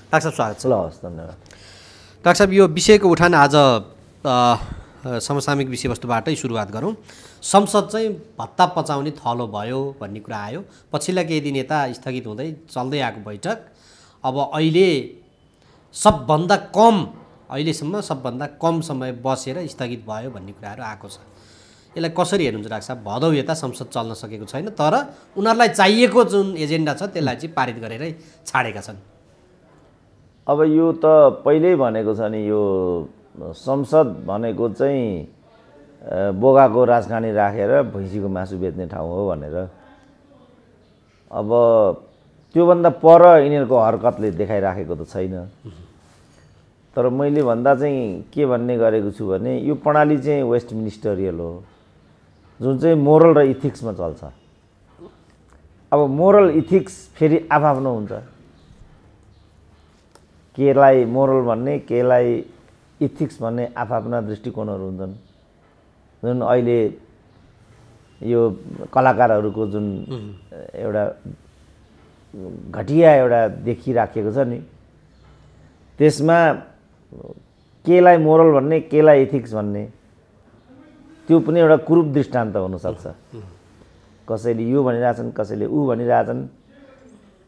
Doctor साहब स्वागत छ। ल हस्, धन्यवाद। डाक्टर साहब, यो विषयको उठान आज समसामयिक विषयवस्तुबाटै सुरुवात गरौँ। संसद चाहिँ भत्ता पचाउने थलो भयो भन्ने कुरा आयो। पछिल्ला केही दिन यता स्थगित हुँदै चल्दै आएको बैठक अब अहिलेसम्म सबभन्दा कम समय बसेर स्थगित भयो भन्ने कुराहरू आएको छ। यसलाई कसरी हेर्नुहुन्छ डाक्टर साहब? भदौ यता संसद चल्न सकेको छैन, तर उनीहरूलाई चाहिएको जुन एजेन्डा छ त्यसलाई चाहिँ पारित गरेरै छाडेका छन्। अब यो त पहिल्यै भनेको छ नि, यो संसद भनेको चाहिँ बोगाको राजखानी राखेर भैँसीको मासु बेच्ने ठाउँ हो भनेर। अब त्योभन्दा पर यिनीहरूको हरकतले देखाइराखेको त छैन। तर मैले भन्दा चाहिँ के भन्ने गरेको छु भने यो प्रणाली चाहिँ वेस्ट मिनिस्टरियल हो, जुन चाहिँ मोरल र इथिक्समा चल्छ। अब मोरल इथिक्स फेरि आफआफ्नो हुन्छ, केलाई मोरल भन्ने केलाई इथिक्स भन्ने आफआफ्ना दृष्टिकोणहरू हुन्छन्। जुन अहिले यो कलाकारहरूको जुन एउटा घटिया एउटा देखिराखेको छ नि, त्यसमा केलाई मोरल भन्ने केलाई इथिक्स भन्ने त्यो पनि एउटा कुरूप दृष्टान्त हुनसक्छ। कसैले यो भनिरहेछन्, कसैले ऊ भनिरहेछन्,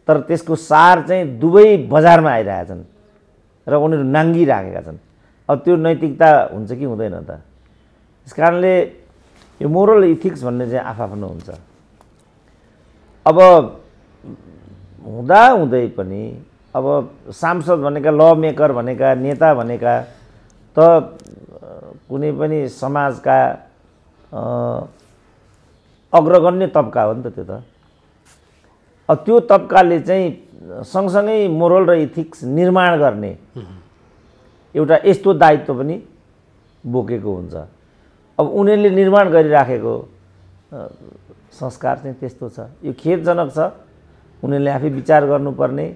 तर त्यसको सार चाहिँ दुवै बजारमा आइरहेछन् र उनीहरू नाङ्गिराखेका छन्। अब त्यो नैतिकता हुन्छ कि हुँदैन त? त्यस कारणले यो मोरल इथिक्स भन्ने चाहिँ आफआफ्नो हुन्छ। अब हुँदाहुँदै पनि अब सांसद भनेका, ल मेकर भनेका, नेता भनेका त कुनै पनि समाजका अग्रगण्य तबका हो नि त त्यो त। अब त्यो तबकाले चाहिँ सँगसँगै मोरल र इथिक्स निर्माण गर्ने एउटा यस्तो दायित्व पनि बोकेको हुन्छ। अब उनीहरूले निर्माण गरिराखेको संस्कार चाहिँ त्यस्तो छ। यो खेदजनक छ। उनीहरूले आफै विचार गर्नुपर्ने।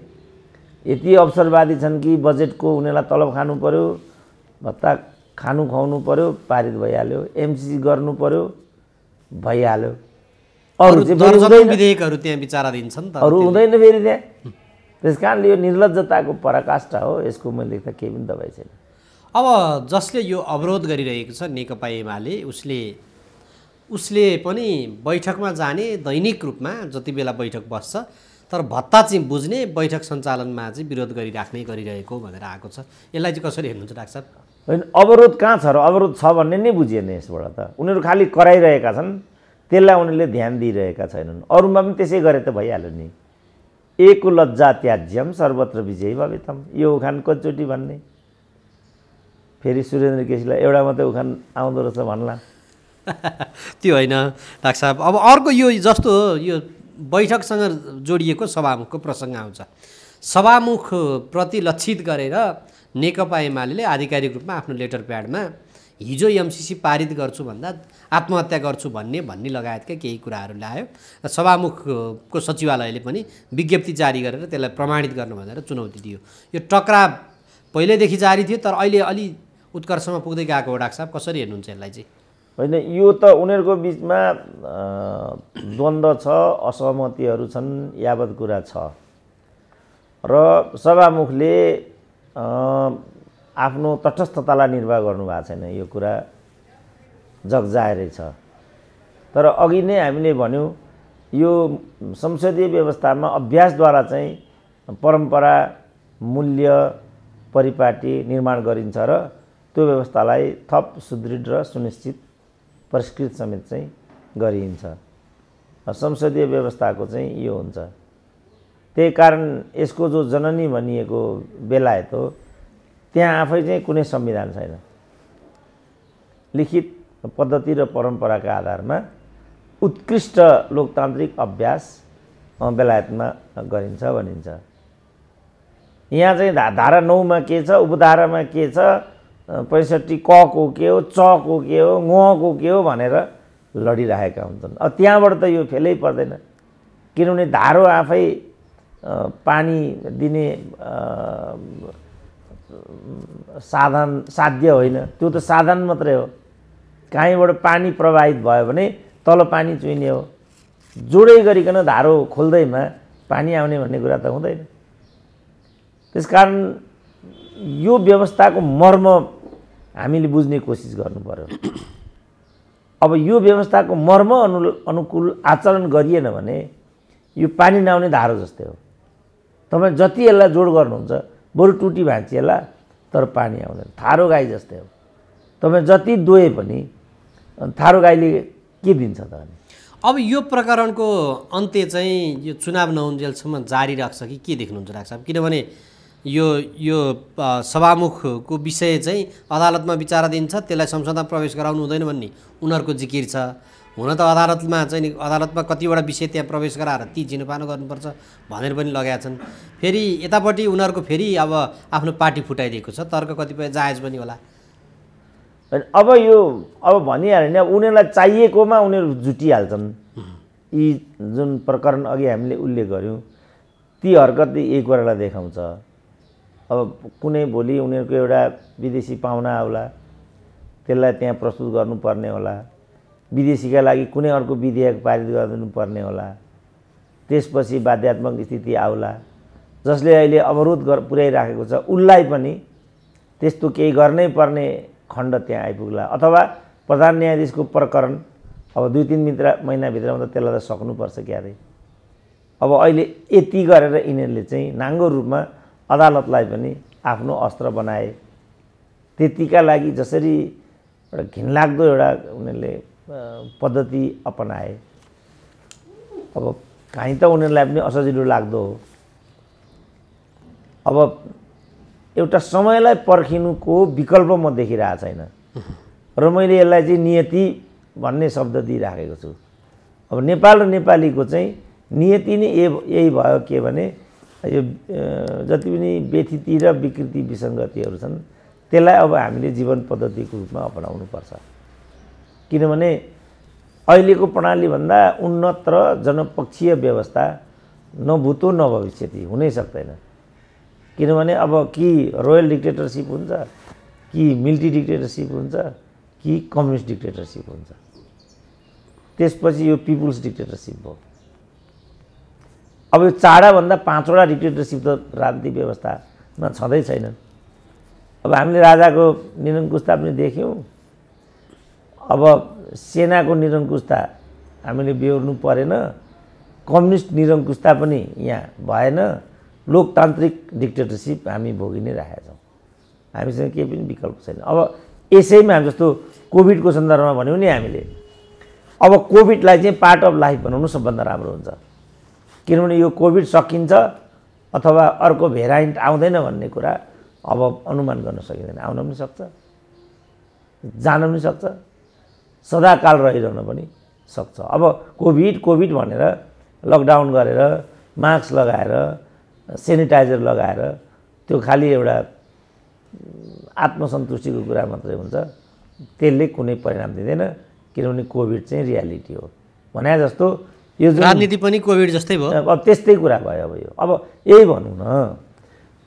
यति अवसरवादी छन् कि बजेटको उनीहरूलाई तलब खानु पर्यो, भत्ता खानु खुवाउनु पर्यो, पारित भइहाल्यो। एमसिसी गर्नु पर्यो, भइहाल्यो। अरू विधेयकहरू त्यहाँ विचाराधीन छन् त, अरू हुँदैन फेरि त्यहाँ। त्यस कारणले यो निर्लज्जताको पराकाष्ठा हो। यसको मैले देख्दा केही पनि दबाई छैन। अब जसले यो अवरोध गरिरहेको छ नेकपा एमाले, उसले पनि बैठकमा जाने, दैनिक रूपमा जति बेला बैठक बस्छ, तर भत्ता चाहिँ बुझ्ने, बैठक सञ्चालनमा चाहिँ विरोध गरिरहेको भनेर आएको छ। यसलाई चाहिँ कसरी हेर्नुहुन्छ डाक्टर साहब? होइन, अवरोध कहाँ छ र? अवरोध छ भन्ने नै बुझिएन यसबाट त। उनीहरू खालि कराइरहेका छन्, त्यसलाई उनीहरूले ध्यान दिइरहेका छैनन्। अरूमा पनि त्यसै गरे त भइहाल्यो नि। एको लज्जा त्याज्यम सर्वत्र विजयी भवेतम, यो उखान कतिचोटि भन्ने। फेरि सुरेन्द्र केसीलाई एउटा मात्रै उखान आउँदो रहेछ भन्ला। त्यो होइन डाक्टर साहब। अब अर्को यो जस्तो यो बैठकसँग जोडिएको सभामुखको प्रसङ्ग आउँछ। सभामुख प्रति लक्षित गरेर नेकपा एमाले आधिकारिक रूपमा आफ्नो लेटर प्याडमा हिजो एमसिसी पारित गर्छु भन्दा आत्महत्या गर्छु भन्ने लगायतका केही कुराहरू ल्यायो। र सभामुखको सचिवालयले पनि विज्ञप्ति जारी गरेर त्यसलाई प्रमाणित गर्नु भनेर चुनौती दियो। यो टकराव पहिल्यैदेखि जारी थियो, तर अहिले अलि उत्कर्षमा पुग्दै गएको हो। डाक्टर साहब, कसरी हेर्नुहुन्छ यसलाई चाहिँ? होइन, यो त उनीहरूको बिचमा द्वन्द्व छ, असहमतिहरू छन्, यावत कुरा छ। र सभामुखले आफ्नो तटस्थतालाई निर्वाह गर्नुभएको छैन। यो कुरा जगजाहेरै छ। तर अघि नै हामीले भन्यौँ, यो संसदीय व्यवस्थामा अभ्यासद्वारा चाहिँ परम्परा, मूल्य, परिपाटी निर्माण गरिन्छ र त्यो व्यवस्थालाई थप सुदृढ र सुनिश्चित परिष्कृत समेत चाहिँ गरिन्छ। संसदीय व्यवस्थाको चाहिँ यो हुन्छ। त्यही कारण यसको जो जननी भनिएको बेलायत हो, त्यहाँ आफै चाहिँ कुनै संविधान छैन। लिखित पद्धति र परम्पराका आधारमा उत्कृष्ट लोकतान्त्रिक अभ्यास बेलायतमा गरिन्छ भनिन्छ। यहाँ चाहिँ धारा 9 मा के छ, उपधारामा के छ, 65 क को के हो, च को के हो, ङ को के हो भनेर लडिरहेका हुन्छन्। अब त्यहाँबाट त यो फेलै पर्दैन, किनभने धारो आफै पानी दिने साध्य होइन, त्यो त साधन मात्रै हो। कहीँबाट पानी प्रवाहित भयो भने तल पानी चुइने हो। जोडै गरिकन धारो खोल्दैमा पानी आउने भन्ने कुरा त हुँदैन। त्यसकारण यो व्यवस्थाको मर्म हामीले बुझ्ने कोसिस गर्नु पर्यो। अब यो व्यवस्थाको मर्म अनुकूल आचरण गरिएन भने यो पानी नआउने धारो जस्तै हो। तपाईँ जति यसलाई जोड गर्नुहुन्छ बरु टुटी भाँचिएला तर पानी आउँदैन। थारो गाई जस्तै हो। तपाईँ जति दोए पनि थारो गाईले के दिन्छ त? अब यो प्रकरणको अन्त्य चाहिँ यो चुनाव नहुन्जेलसम्म जारी राख्छ कि के देख्नुहुन्छ डाक्टर साहब? किनभने यो सभामुखको विषय चाहिँ अदालतमा विचाराधीन छ, त्यसलाई संसदमा प्रवेश गराउनु हुँदैन भन्ने उनीहरूको जिकिर छ। हुन त अदालतमा चाहिँ अदालतमा कतिवटा विषय त्यहाँ प्रवेश गराएर ती जिनोपानो गर्नुपर्छ भनेर पनि लगाएका छन्। फेरि यतापट्टि उनीहरूको फेरि अब आफ्नो पार्टी फुटाइदिएको छ, तर्क कतिपय जायज पनि होला। अब भनिहाल्यो नि, अब उनीहरूलाई चाहिएकोमा उनीहरू जुटिहाल्छन्। यी जुन प्रकरण अघि हामीले उल्लेख गऱ्यौँ ती हरकत एक कुरालाई देखाउँछ। अब कुनै भोलि उनीहरूको एउटा विदेशी पाहुना आउला, त्यसलाई त्यहाँ प्रस्तुत गर्नुपर्ने होला, विदेशीका लागि कुनै अर्को विधेयक पारित गरिदिनुपर्ने होला, त्यसपछि बाध्यात्मक स्थिति आउला जसले अहिले अवरोध पुर्याइराखेको छ, उसलाई पनि त्यस्तो केही गर्नै पर्ने खण्ड त्यहाँ आइपुग्ला। अथवा प्रधान न्यायाधीशको प्रकरण अब 2-3 महिनाभित्रमा त त्यसलाई त सक्नुपर्छ क्यारे। अब अहिले यति गरेर यिनीहरूले चाहिँ नाङ्गो रूपमा अदालतलाई पनि आफ्नो अस्त्र बनाए। त्यतिका लागि जसरी एउटा घिनलाग्दो एउटा उनीहरूले पद्धति अपनाए, अब काहीँ त उनीहरूलाई पनि असजिलो लाग्दो हो। अब एउटा समयलाई पर्खिनुको विकल्प म देखिरहेको छैन र मैले यसलाई चाहिँ नियति भन्ने शब्द दिइराखेको छु। अब नेपाल र नेपालीको चाहिँ नियति नै यही भयो के भने यो जति पनि व्यथिति र विकृति विसङ्गतिहरू छन् त्यसलाई अब हामीले जीवन पद्धतिको रूपमा अपनाउनुपर्छ। किनभने अहिलेको प्रणालीभन्दा उन्नत र जनपक्षीय व्यवस्था न भूतो न भविष्यति हुनै सक्दैन। किनभने अब कि रोयल डिक्टेटरसिप हुन्छ, कि मिलिट्री डिक्टेटरसिप हुन्छ, कि कम्युनिस्ट डिक्टेटरसिप हुन्छ। त्यसपछि यो पिपुल्स डिक्टेटरसिप भयो। अब यो 4भन्दा 5वटा डिक्टेटरसिप त राजनीतिक व्यवस्थामा छँदै छैनन्। अब हामीले राजाको निरङ्कुशता पनि देख्यौँ। अब सेनाको निरङ्कुशता हामीले बेहोर्नु परेन, कम्युनिस्ट निरङ्कुशता पनि यहाँ भएन, लोकतान्त्रिक डिक्टेटरसिप हामी भोगि नै राखेका छौँ। हामीसँग केही पनि विकल्प छैन। अब यसैमा हामी जस्तो कोभिडको सन्दर्भमा भन्यौँ नि हामीले, अब कोभिडलाई चाहिँ पार्ट अफ लाइफ बनाउनु सबभन्दा राम्रो हुन्छ। किनभने यो कोभिड सकिन्छ अथवा अर्को भेरिएन्ट आउँदैन भन्ने कुरा अब अनुमान गर्न सकिँदैन। आउन पनि सक्छ, जान पनि सक्छ, सदाकाल रहिरहन पनि सक्छ। अब कोभिड भनेर लकडाउन गरेर मास्क लगाएर सेनिटाइजर लगाएर त्यो खालि एउटा आत्मसन्तुष्टिको कुरा मात्रै हुन्छ, त्यसले कुनै परिणाम दिँदैन। किनभने कोभिड चाहिँ रियालिटी हो भने जस्तो यो राजनीति पनि कोभिड जस्तै भयो। अब त्यस्तै कुरा भयो। अब यो अब यही भनौँ न,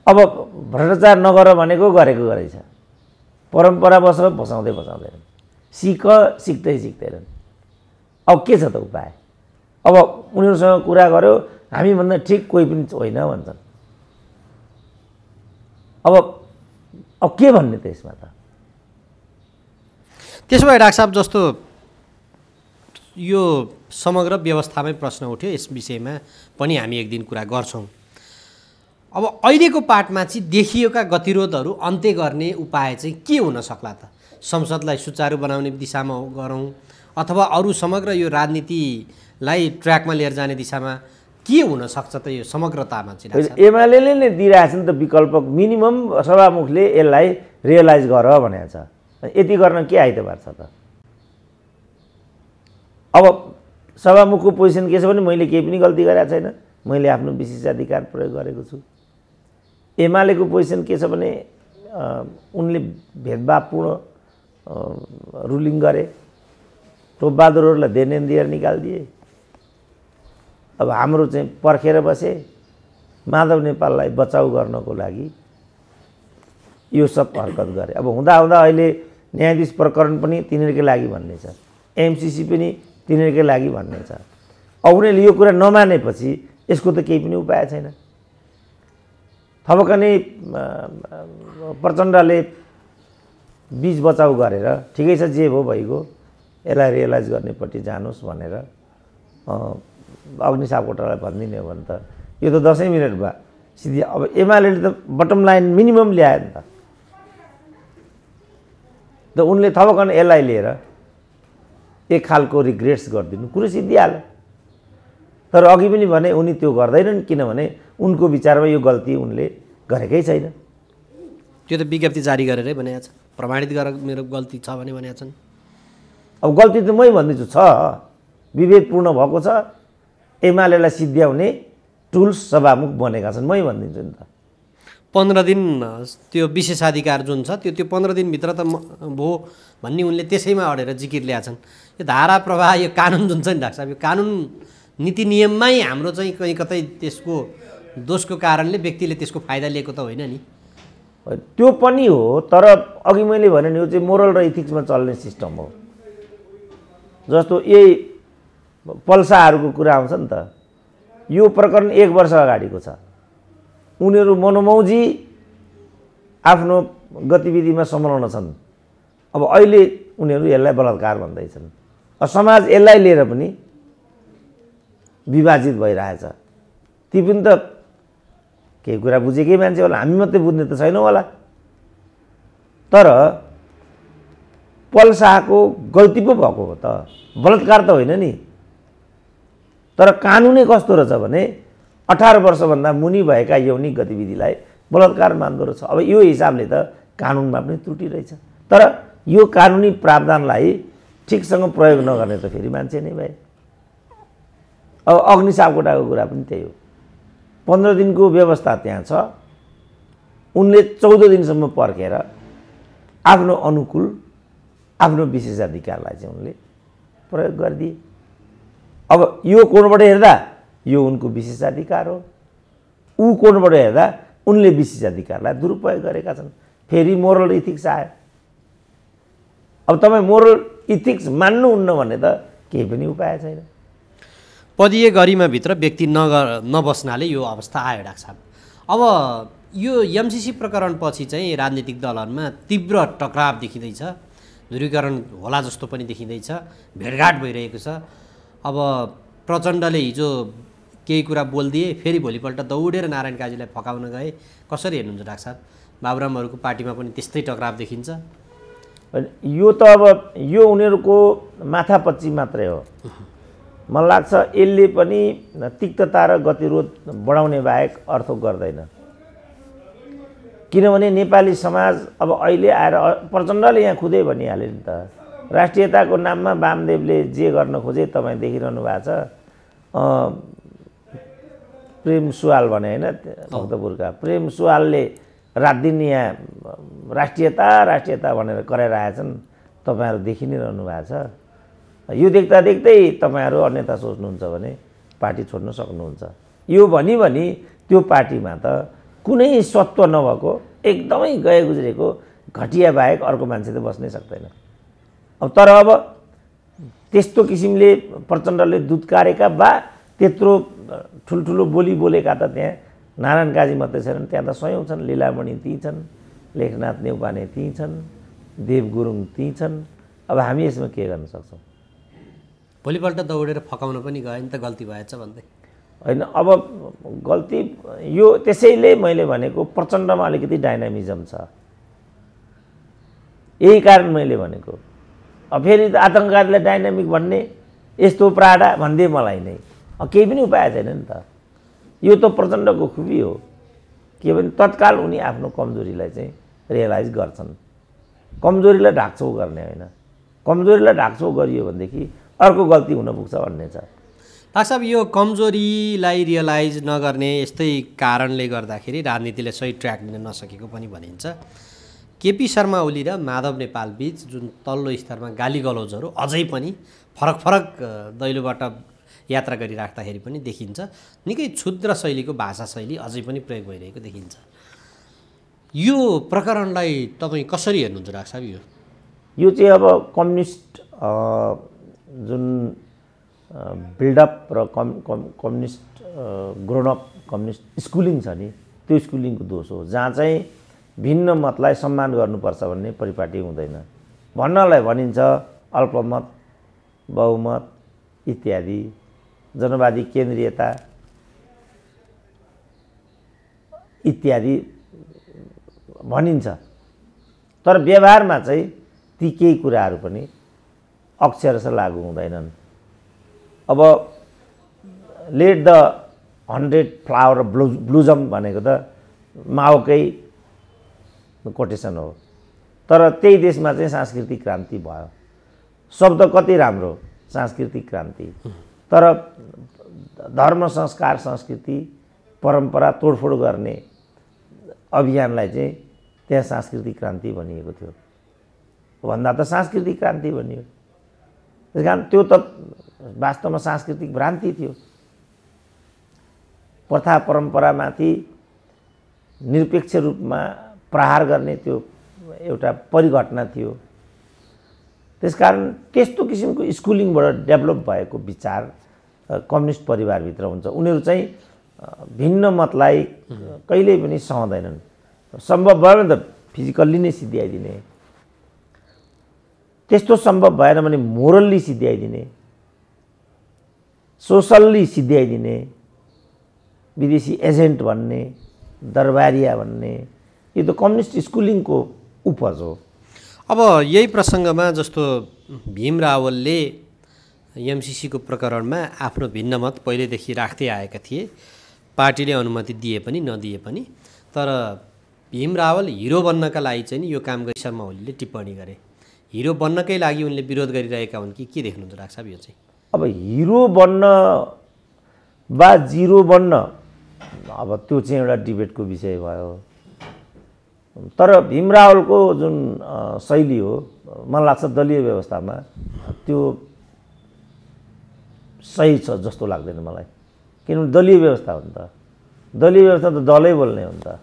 अब भ्रष्टाचार नगर भनेको गरेको गरेछ, परम्परा बसाउँदैनन्, सिक्दैनन्। अब के छ त उपाय? अब उनीहरूसँग कुरा गर्यो, हामीभन्दा ठिक कोही पनि होइन भन्छन्। अब के भन्ने त यसमा त? त्यसो भए डाक्टर साहब जस्तो यो समग्र व्यवस्थामै प्रश्न उठ्यो, यस विषयमा पनि हामी एक दिन कुरा गर्छौँ। अब अहिलेको पाटमा चाहिँ देखिएका गतिरोधहरू अन्त्य गर्ने उपाय चाहिँ के हुन सक्ला त? संसदलाई सुचारू बनाउने दिशामा गरौँ अथवा अरू समग्र यो राजनीतिलाई ट्र्याकमा लिएर जाने दिशामा के हुन सक्छ त? यो समग्रतामा चाहिँ एमाले नै दिइरहेछ नि त विकल्प। मिनिमम सभामुखले यसलाई रियलाइज गर भनेको छ। यति गर्न के आइतबार छ त? अब सभामुखको पोजिसन के छ भने मैले केही पनि गल्ती गरेको छैन, मैले आफ्नो विशेषाधिकार प्रयोग गरेको छु। एमालेको पोजिसन के छ भने उनले भेदभावपूर्ण रुलिङ गरे, टोपबहादुरहरूलाई देन दिएर निकालिदिए। अब हाम्रो चाहिँ पर्खेर बसे। माधव नेपाललाई बचाउ गर्नको लागि यो सब हरकत गरे। अब हुँदा अहिले न्यायाधीश प्रकरण पनि तिनीहरूकै लागि भन्ने छ, एमसिसी पनि तिनीहरूकै लागि भन्ने छ। अब उनीहरूले यो कुरा नमानेपछि यसको त केही पनि उपाय छैन। थपक्कै प्रचण्डले बीच बचाउ गरेर ठिकै छ जे भयो भइगयो यसलाई रियलाइज गर्नेपट्टि जानुहोस् भनेर अग्नि सापकोटालाई भनिदिने हो भने त यो त 10 मिनटमा सिधै अब एमालेले त बटम लाइन मिनिमम ल्यायो नि त उनले थपक्क यसलाई लिएर एक खालको रिग्रेट्स गरिदिनु कुरो सिद्धिहाल्यो। तर अघि पनि भने उनी त्यो गर्दैनन् किनभने उनको विचारमा यो गल्ती उनले गरेकै छैन। त्यो त विज्ञप्ति जारी गरेरै भनेका छन्, प्रमाणित गरेर मेरो गल्ती छ भने भनेका छन्। अब गल्ती त मै भन्दैछु छ, विभेदपूर्ण भएको छ, एमालेलाई सिद्ध्याउने टुल्स सभामुख बनेका छन्, मै भनिदिन्छु नि त। 15 दिन त्यो विशेषाधिकार जुन छ त्यो 15 दिनभित्र त भयो भन्ने उनले त्यसैमा अडेर जिकिर ल्याछन्। यो धारा प्रवाह यो कानुन जुन छ नि डाक्टर साहब, यो कानुन नीति नियममै हाम्रो चाहिँ कहीँ कतै त्यसको दोषको कारणले व्यक्तिले त्यसको फाइदा लिएको त होइन नि। त्यो पनि हो, तर अघि मैले भने नि यो चाहिँ मोरल र इथिक्समा चल्ने सिस्टम हो। जस्तो यही पल्साहरूको कुरा आउँछ नि त, यो प्रकरण 1 वर्ष अगाडिको छ। उनीहरू मनोमौजी आफ्नो गतिविधिमा संलग्न छन्। अब अहिले उनीहरू यसलाई बलात्कार भन्दैछन्। समाज यसलाई लिएर पनि विभाजित भइरहेछ। ती पनि त केही कुरा बुझेकै मान्छे होला, हामी मात्रै बुझ्ने त छैनौँ होला। तर पल्साको गल्ती पो भएको हो त, बलात्कार त होइन नि। तर कानुनै कस्तो रहेछ भने 18 वर्षभन्दा मुनि भएका यौनिक गतिविधिलाई बलात्कार मान्दो रहेछ। अब यो हिसाबले त कानुनमा पनि त्रुटि रहेछ। तर यो कानुनी प्रावधानलाई ठिकसँग प्रयोग नगर्ने त फेरि मान्छे नै भए। अब अग्नि सापकोटाको कुरा पनि त्यही हो। 15 दिनको व्यवस्था त्यहाँ छ, उनले 14 दिनसम्म पर्खेर आफ्नो अनुकूल आफ्नो विशेषाधिकारलाई चाहिँ उनले प्रयोग गरिदिए। अब यो कोणबाट हेर्दा यो उनको विशेषाधिकार हो, ऊ कोणबाट हेर्दा उनले विशेषाधिकारलाई दुरुपयोग गरेका छन्। फेरि मोरल इथिक्स आयो। अब तपाईँ मोरल इथिक्स मान्नुहुन्न भने त केही पनि उपाय छैन। पदीय गरिमाभित्र व्यक्ति नबस्नाले यो अवस्था आयो डाक्टर साहब। अब यो एमसीसी प्रकरणपछि चाहिँ राजनीतिक दलहरूमा तीव्र टकराव देखिँदैछ, ध्रुवीकरण होला जस्तो पनि देखिँदैछ, भेटघाट भइरहेको छ। अब प्रचण्डले हिजो केही कुरा बोलिदिए, फेरि भोलिपल्ट दौडेर नारायण काजीलाई फकाउन गए। कसरी हेर्नुहुन्छ डाक्टर साहब? बाबुरामहरूको पार्टीमा पनि त्यस्तै टकराव देखिन्छ। यो त अब यो उनीहरूको माथापच्ची मात्रै हो। मलाई लाग्छ यसले पनि तिक्तता र गतिरोध बढाउने बाहेक अर्थ गर्दैन। किनभने नेपाली समाज अब अहिले आएर प्रचण्डले यहाँ खुदै भनिहाल्यो नि त, राष्ट्रियताको नाममा वामदेवले जे गर्न खोजे तपाईँ देखिरहनु भएको छ। प्रेम सुवाल भने होइन भक्तपुरका प्रेम सुवालले रात दिन यहाँ राष्ट्रियता राष्ट्रियता भनेर कराइरहेछन्, तपाईँहरू देखि नै रहनु भएको छ। यो देख्दा देख्दै तपाईँहरू अन्यथा सोच्नुहुन्छ भने पार्टी छोड्न सक्नुहुन्छ। यो भनी त्यो पार्टीमा त कुनै सत्व नभएको एकदमै गए गुज्रेको घटिया बाहेक अर्को मान्छे त बस्नै सक्दैन। तर अब त्यस्तो किसिमले प्रचण्डले दुधकारेका वा त्यत्रो ठुल्ठुलो बोली बोलेका त त्यहाँ नारायण काजी मात्रै छैनन्, त्यहाँ त सयौँ छन्। लीलामणि ती छन्, लेखनाथ नेउपाने ती छन्, देव गुरुङ ती छन्। अब हामी यसमा के गर्न सक्छौँ? भोलिपल्ट दौडेर फकाउन पनि गयो नि त, गल्ती भएछ भन्दै होइन। अब गल्ती यो त्यसैले मैले भनेको प्रचण्डमा अलिकति डाइनामिजम छ, यही कारण मैले भनेको। अब फेरि आतङ्कवादीलाई डाइनामिक भन्ने यस्तो प्राडा भनिदिए मलाई नै केही पनि उपाय छैन नि त। यो त प्रचण्डको खुबी हो के भने तत्काल उनी आफ्नो कमजोरीलाई चाहिँ रियलाइज गर्छन्। कमजोरीलाई ढाकछोप गर्ने होइन, कमजोरीलाई ढाकछोप गरियो भनेदेखि अर्को गल्ती हुन पुग्छ भन्ने छ। डाक्टर साहब, यो कमजोरीलाई रियलाइज नगर्ने यस्तै कारणले गर्दाखेरि राजनीतिले सही ट्र्याक दिन नसकेको पनि भनिन्छ। केपी शर्मा ओली र माधव नेपाल बीच जुन तल्लो स्तरमा गाली गलौजहरू अझै पनि फरक फरक दैलोबाट यात्रा गरिराख्दाखेरि पनि देखिन्छ। निकै क्षुद्र शैलीको भाषा शैली अझै पनि प्रयोग भइरहेको देखिन्छ। यो प्रकरणलाई तपाईँ कसरी हेर्नुहुन्छ डाक्टर साहब? यो चाहिँ अब कम्युनिस्ट जुन बिल्डअप र कम्युनिस्ट ग्रोनअप कम्युनिस्ट स्कुलिङ छ नि, त्यो स्कुलिङको दोष हो, जहाँ चाहिँ भिन्न मतलाई सम्मान गर्नुपर्छ भन्ने परिपाटी हुँदैन। भन्नलाई भनिन्छ अल्पमत, बहुमत इत्यादि, जनवादी केन्द्रीयता इत्यादि भनिन्छ, तर व्यवहारमा चाहिँ ती केही कुराहरू पनि अक्षरशः लागू हुँदैनन्। अब लेट द 100 फ्लावर ब्लुजम भनेको त माओकै कोटेसन हो, तर त्यही देशमा चाहिँ सांस्कृतिक क्रान्ति भयो। शब्द कति राम्रो, सांस्कृतिक क्रान्ति, तर धर्म संस्कार संस्कृति परम्परा तोडफोड गर्ने अभियानलाई चाहिँ त्यहाँ सांस्कृतिक क्रान्ति भनिएको थियो, भन्दा त सांस्कृतिक क्रान्ति भनियो। त्यस कारण त्यो त वास्तवमा सांस्कृतिक भ्रान्ति थियो। प्रथा परम्परामाथि निरपेक्ष रूपमा प्रहार गर्ने त्यो एउटा परिघटना थियो। त्यसकारण त्यस्तो किसिमको स्कुलिङबाट डेभलप भएको विचार कम्युनिस्ट परिवारभित्र हुन्छ। उनीहरू चाहिँ भिन्न मतलाई कहिल्यै पनि सहँदैनन्। सम्भव भयो भने त फिजिकल्ली नै सिद्ध्याइदिने, त्यस्तो सम्भव भएन भने मोरल्ली सिद्ध्याइदिने, सोसल्ली सिद्ध्याइदिने, विदेशी एजेन्ट भन्ने, दरबारिया भन्ने, यो त कम्युनिस्ट स्कुलिङको उपज हो। अब यही प्रसङ्गमा जस्तो भीम रावलले एमसिसीको प्रकरणमा आफ्नो भिन्न मत पहिलेदेखि राख्दै आएका थिए, पार्टीले अनुमति दिए पनि नदिए पनि, तर भीम रावल हिरो बन्नका लागि चाहिँ यो काम गरी शर्मा ओलीले टिप्पणी गरे। हिरो बन्नकै लागि उनले विरोध गरिरहेका हुन् कि के देख्नुहुन्छ डाक्टर साहब यो चाहिँ? अब हिरो बन्न वा जिरो बन्न, अब त्यो चाहिँ एउटा डिबेटको विषय भयो। तर भीम रावलको जुन शैली हो, मलाई लाग्छ दलीय व्यवस्थामा त्यो सही छ जस्तो लाग्दैन मलाई। किनभने दलीय व्यवस्था हो नि त, दलीय व्यवस्था त दलै बोल्ने हो नि त,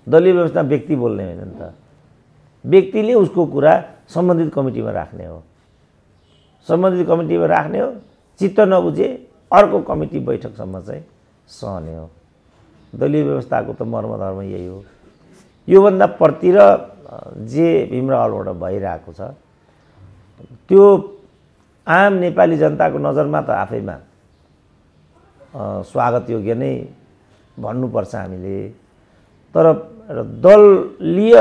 दलीय व्यवस्था व्यक्ति बोल्ने होइन नि त। व्यक्तिले उसको कुरा सम्बन्धित कमिटीमा राख्ने हो, सम्बन्धित कमिटीमा राख्ने हो, चित्त नबुझे अर्को कमिटी बैठकसम्म चाहिँ सहने हो। दलीय व्यवस्थाको त मर्मधर्म यही हो। योभन्दा प्रतिर जे भीम रावलबाट भइरहेको छ त्यो आम नेपाली जनताको नजरमा त आफैमा स्वागत योग्य नै भन्नुपर्छ हामीले। तर दलीय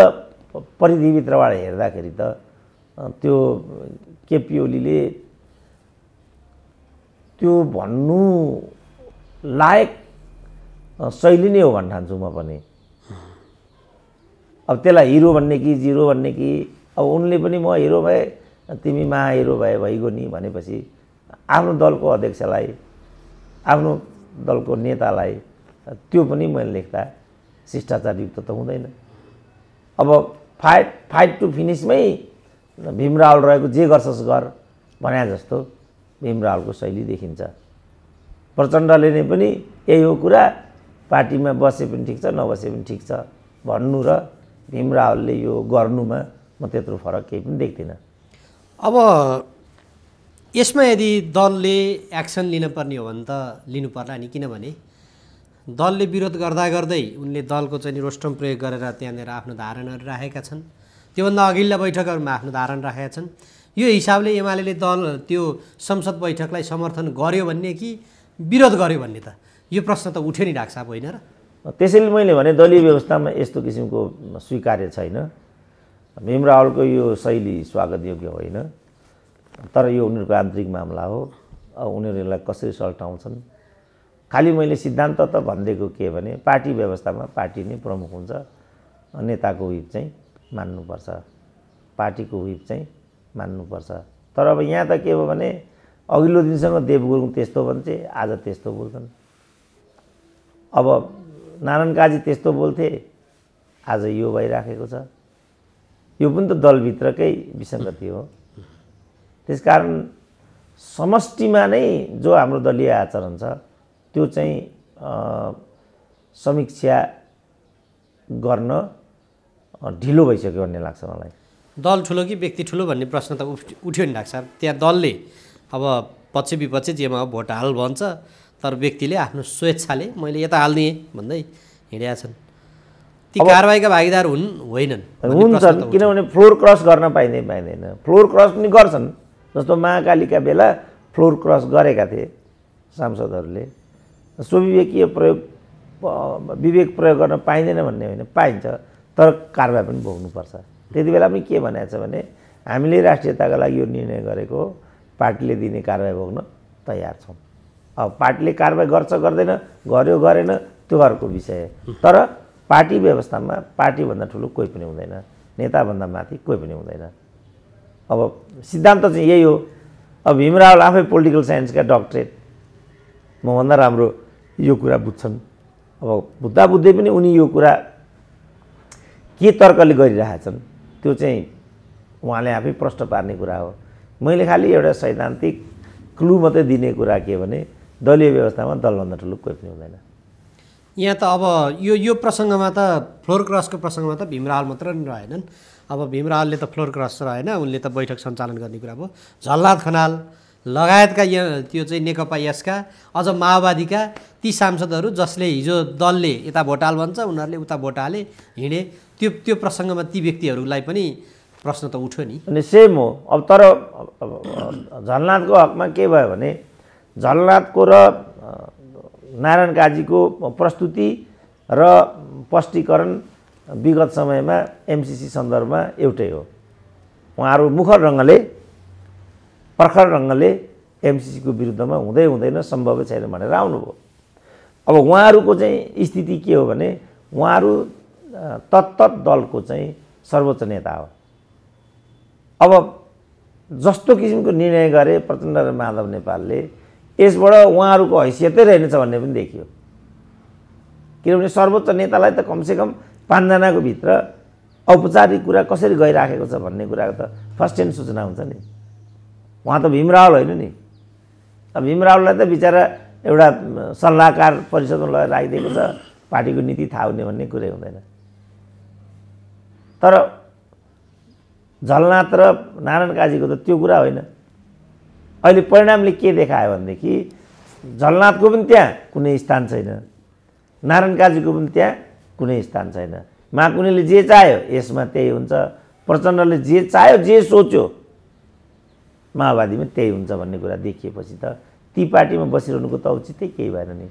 परिधिभित्रबाट हेर्दाखेरि त त्यो केपी ओलीले त्यो भन्नु लायक शैली नै हो भन्न ठान्छु म पनि। अब त्यसलाई हिरो भन्ने कि जिरो भन्ने कि, अब उनले पनि म हिरो भए तिमी महाहिरो भए भइगयो नि भनेपछि आफ्नो दलको अध्यक्षलाई, आफ्नो दलको नेतालाई त्यो पनि मैले लेख्दा शिष्टाचारयुक्त त हुँदैन। अब फाइट टु फिनिसमै भीम रावल रहेको, जे गर्छस् गर भने जस्तो भीम रावलको शैली देखिन्छ। प्रचण्डले नै पनि यही हो कुरा, पार्टीमा बसे पनि ठिक छ नबसे पनि ठिक छ भन्नु र भीम रावलले यो गर्नुमा म त्यत्रो फरक केही पनि देख्दिनँ। अब यसमा यदि दलले एक्सन लिनुपर्ने हो भने त लिनु पर्ला नि, किनभने दलले विरोध गर्दा गर्दै उनले दलको चाहिँ रोस्टम प्रयोग गरेर त्यहाँनिर आफ्नो धारणाहरू राखेका छन्। त्योभन्दा अघिल्ला बैठकहरूमा आफ्नो धारणा राखेका छन्। यो हिसाबले एमाले दल त्यो संसद बैठकलाई समर्थन गर्यो भन्ने कि विरोध गर्यो भन्ने त यो प्रश्न त उठ्यो नि डाक्टर साहब, होइन र? त्यसैले मैले भने दलीय व्यवस्थामा यस्तो किसिमको स्वीकार्य छैन। भीम रावलको यो शैली स्वागत योग्य होइन, तर यो उनीहरूको आन्तरिक मामला हो। उनीहरूलाई कसरी सल्टाउँछन्, खालि मैले सिद्धान्त त भनिदिएको के भने पार्टी व्यवस्थामा पार्टी नै प्रमुख हुन्छ, नेताको व्हिप चाहिँ मान्नुपर्छ, पार्टीको व्हिप चाहिँ मान्नुपर्छ। तर अब यहाँ त के हो भने अघिल्लो दिनसँग देवगुरुङ त्यस्तो भन्छ, आज त्यस्तो बोल्छन्। अब नारायण काजी त्यस्तो बोल्थे, आज यो भइराखेको छ। यो पनि त दलभित्रकै विसङ्गति हो। त्यसकारण समष्टिमा नै जो हाम्रो दलीय आचरण छ त्यो चाहिँ समीक्षा गर्न ढिलो भइसक्यो भन्ने लाग्छ मलाई। दल ठुलो कि व्यक्ति ठुलो भन्ने प्रश्न त उठ्यो नि डाक्टर साहब। त्यहाँ दलले अब पक्ष विपक्ष जेमा भोट हाल भन्छ, तर व्यक्तिले आफ्नो स्वेच्छाले मैले यता हालिदिएँ भन्दै हिँडेका छन् ती कारबाहीका भागीदार होइनन् हुन्छन् किनभने फ्लोर क्रस गर्न पाइँदैन फ्लोर क्रस पनि गर्छन् जस्तो महाकालीका बेला फ्लोर क्रस गरेका थिए सांसदहरूले स्वविवेकीय विवेक प्रयोग गर्न पाइँदैन भन्ने होइन पाइन्छ तर कारबाही पनि भोग्नुपर्छ त्यति बेला पनि के भनेको छ भने हामीले राष्ट्रियताका लागि यो निर्णय गरेको पार्टीले दिने कारबाही भोग्न तयार छौँ अब पार्टीले कारबाही गर्छ गर्दैन गर्यो गरेन त्यो अर्को विषय तर पार्टी व्यवस्थामा पार्टीभन्दा ठुलो कोही पनि हुँदैन नेताभन्दा माथि कोही पनि हुँदैन अब सिद्धान्त चाहिँ यही हो अब भीम रावल आफै पोलिटिकल साइन्सका डक्टरेट मभन्दा राम्रो यो कुरा बुझ्छन् अब बुझ्दा बुझ्दै पनि उनी यो कुरा के तर्कले गरिरहेछन् त्यो चाहिँ उहाँले आफै प्रश्न पार्ने कुरा हो मैले खालि एउटा सैद्धान्तिक क्लु मात्रै दिने कुरा के भने दलीय व्यवस्थामा दलभन्दा ठुलो कोही पनि हुँदैन यहाँ त अब यो प्रसङ्गमा त फ्लोर क्रसको प्रसङ्गमा त भीम रावल मात्र नि रहेनन् अब भीम रावलले त फ्लोर क्रस रहेन उनले त बैठक सञ्चालन गर्ने कुरा भयो झलनाथ खनाल लगायतका त्यो चाहिँ नेकपा यसका अझ माओवादीका ती सांसदहरू जसले हिजो दलले यता भोट हाल भन्छ उनीहरूले उता भोट हाले हिँडे त्यो प्रसङ्गमा ती व्यक्तिहरूलाई पनि प्रश्न त उठ्यो नि अनि सेम हो अब तर झलनाथको हकमा के भयो भने झलनाथको र नारायण काजीको प्रस्तुति र स्पष्टीकरण विगत समयमा एमसीसी सन्दर्भमा एउटै हो उहाँहरू मुखर ढङ्गले प्रखर ढङ्गले एमसीसीको विरुद्धमा हुँदैन सम्भव छैन भनेर आउनुभयो अब उहाँहरूको चाहिँ स्थिति के हो भने उहाँहरू तत्त दलको चाहिँ सर्वोच्च नेता हो अब जस्तो किसिमको निर्णय गरे प्रचण्ड र माधव नेपालले यसबाट उहाँहरूको हैसियतै रहेनछ भन्ने पनि देखियो किनभने सर्वोच्च नेतालाई त कमसेकम 5 जनाको भित्र औपचारिक कुरा कसरी गइराखेको छ भन्ने कुराको त फर्स्ट ह्यान्ड सूचना हुन्छ नि उहाँ त भीम रावल होइन नि अब भीम रावललाई त बिचरा एउटा सल्लाहकार परिषदमा लगेर राखिदिएको छ पार्टीको नीति थाहा हुने भन्ने कुरै हुँदैन तर झलनाथ र नारायण काजीको त त्यो कुरा होइन अहिले परिणामले के देखायो भनेदेखि झलनाथको पनि त्यहाँ कुनै स्थान छैन नारायण काजीको पनि त्यहाँ कुनै स्थान छैन माकुनीले जे चाह्यो यसमा त्यही हुन्छ प्रचण्डले जे चाह्यो जे सोच्यो माओवादीमा त्यही हुन्छ भन्ने कुरा देखिएपछि त ती पार्टीमा बसिरहनुको त औचित्य केही भएन नि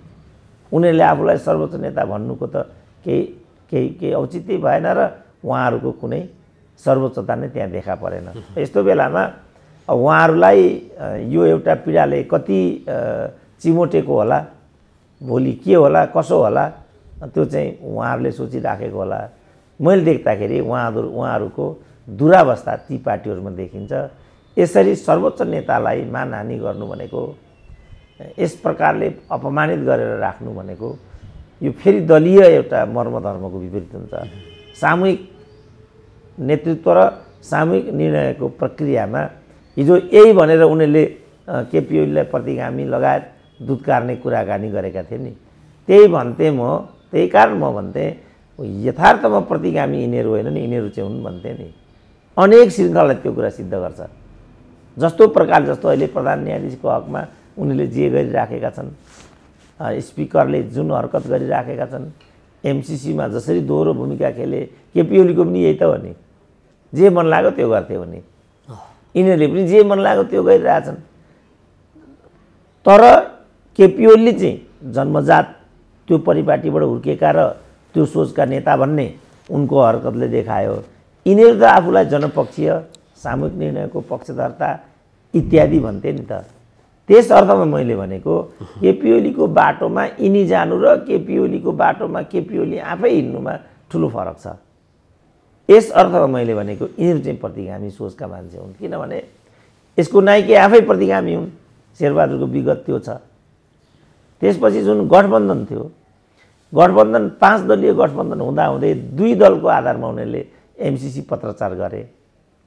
उनीहरूले आफूलाई सर्वोच्च नेता भन्नुको त केही औचित्य भएन र उहाँहरूको कुनै सर्वोच्चता नै त्यहाँ देखा परेन यस्तो बेलामा उहाँहरूलाई यो एउटा पीडाले कति चिमोटेको होला भोलि के होला कसो होला त्यो चाहिँ उहाँहरूले सोचिराखेको होला मैले देख्दाखेरि उहाँहरूको दुरावस्था ती पार्टीहरूमा देखिन्छ यसरी सर्वोच्च नेतालाई मानहानि गर्नु भनेको यस प्रकारले अपमानित गरेर राख्नु भनेको यो फेरि दलीय एउटा मर्मधर्मको विपरीत हुन्छ सामूहिक नेतृत्व र सामूहिक निर्णयको प्रक्रियामा हिजो यही भनेर उनीहरूले केपी ओलीलाई प्रतिगामी लगायत दुधकार्ने कुराकानी गरेका थिए नि त्यही कारण म भन्थेँ यथार्थमा प्रतिगामी यिनीहरू होइन नि यिनीहरू चाहिँ हुन् भन्थेँ नि अनेक श्रृङ्खलाले त्यो कुरा सिद्ध गर्छ जस्तो अहिले प्रधान न्यायाधीशको हकमा उनीहरूले जे गरिराखेका छन् स्पिकरले जुन हरकत गरिराखेका छन् एमसीसीमा जसरी दोहोरो भूमिका खेले केपी ओलीको पनि यही त हो नि जे मन लाग्यो त्यो गर्थे भने यिनीहरूले पनि जे मन लाग्यो त्यो गरिरहेछन् तर केपी ओली चाहिँ जन्मजात त्यो परिपाटीबाट हुर्केका र त्यो सोचका नेता भन्ने उनको हरकतले देखायो यिनीहरू त आफूलाई जनपक्षीय सामूहिक निर्णयको पक्षधर्ता इत्यादि भन्थे नि त त्यस अर्थमा मैले भनेको केपी ओलीको बाटोमा यिनी जानु र केपी ओलीको बाटोमा केपी ओली आफै हिँड्नुमा ठुलो फरक छ यस अर्थमा मैले भनेको यिनीहरू चाहिँ प्रतिगामी सोचका मान्छे हुन् किनभने यसको नायिका आफै प्रतिगामी हुन् शेरबहादुरको विगत त्यो छ त्यसपछि जुन गठबन्धन थियो गठबन्धन 5 दलीय गठबन्धन हुँदाहुँदै 2 दलको आधारमा उनीहरूले एमसीसी पत्रचार गरे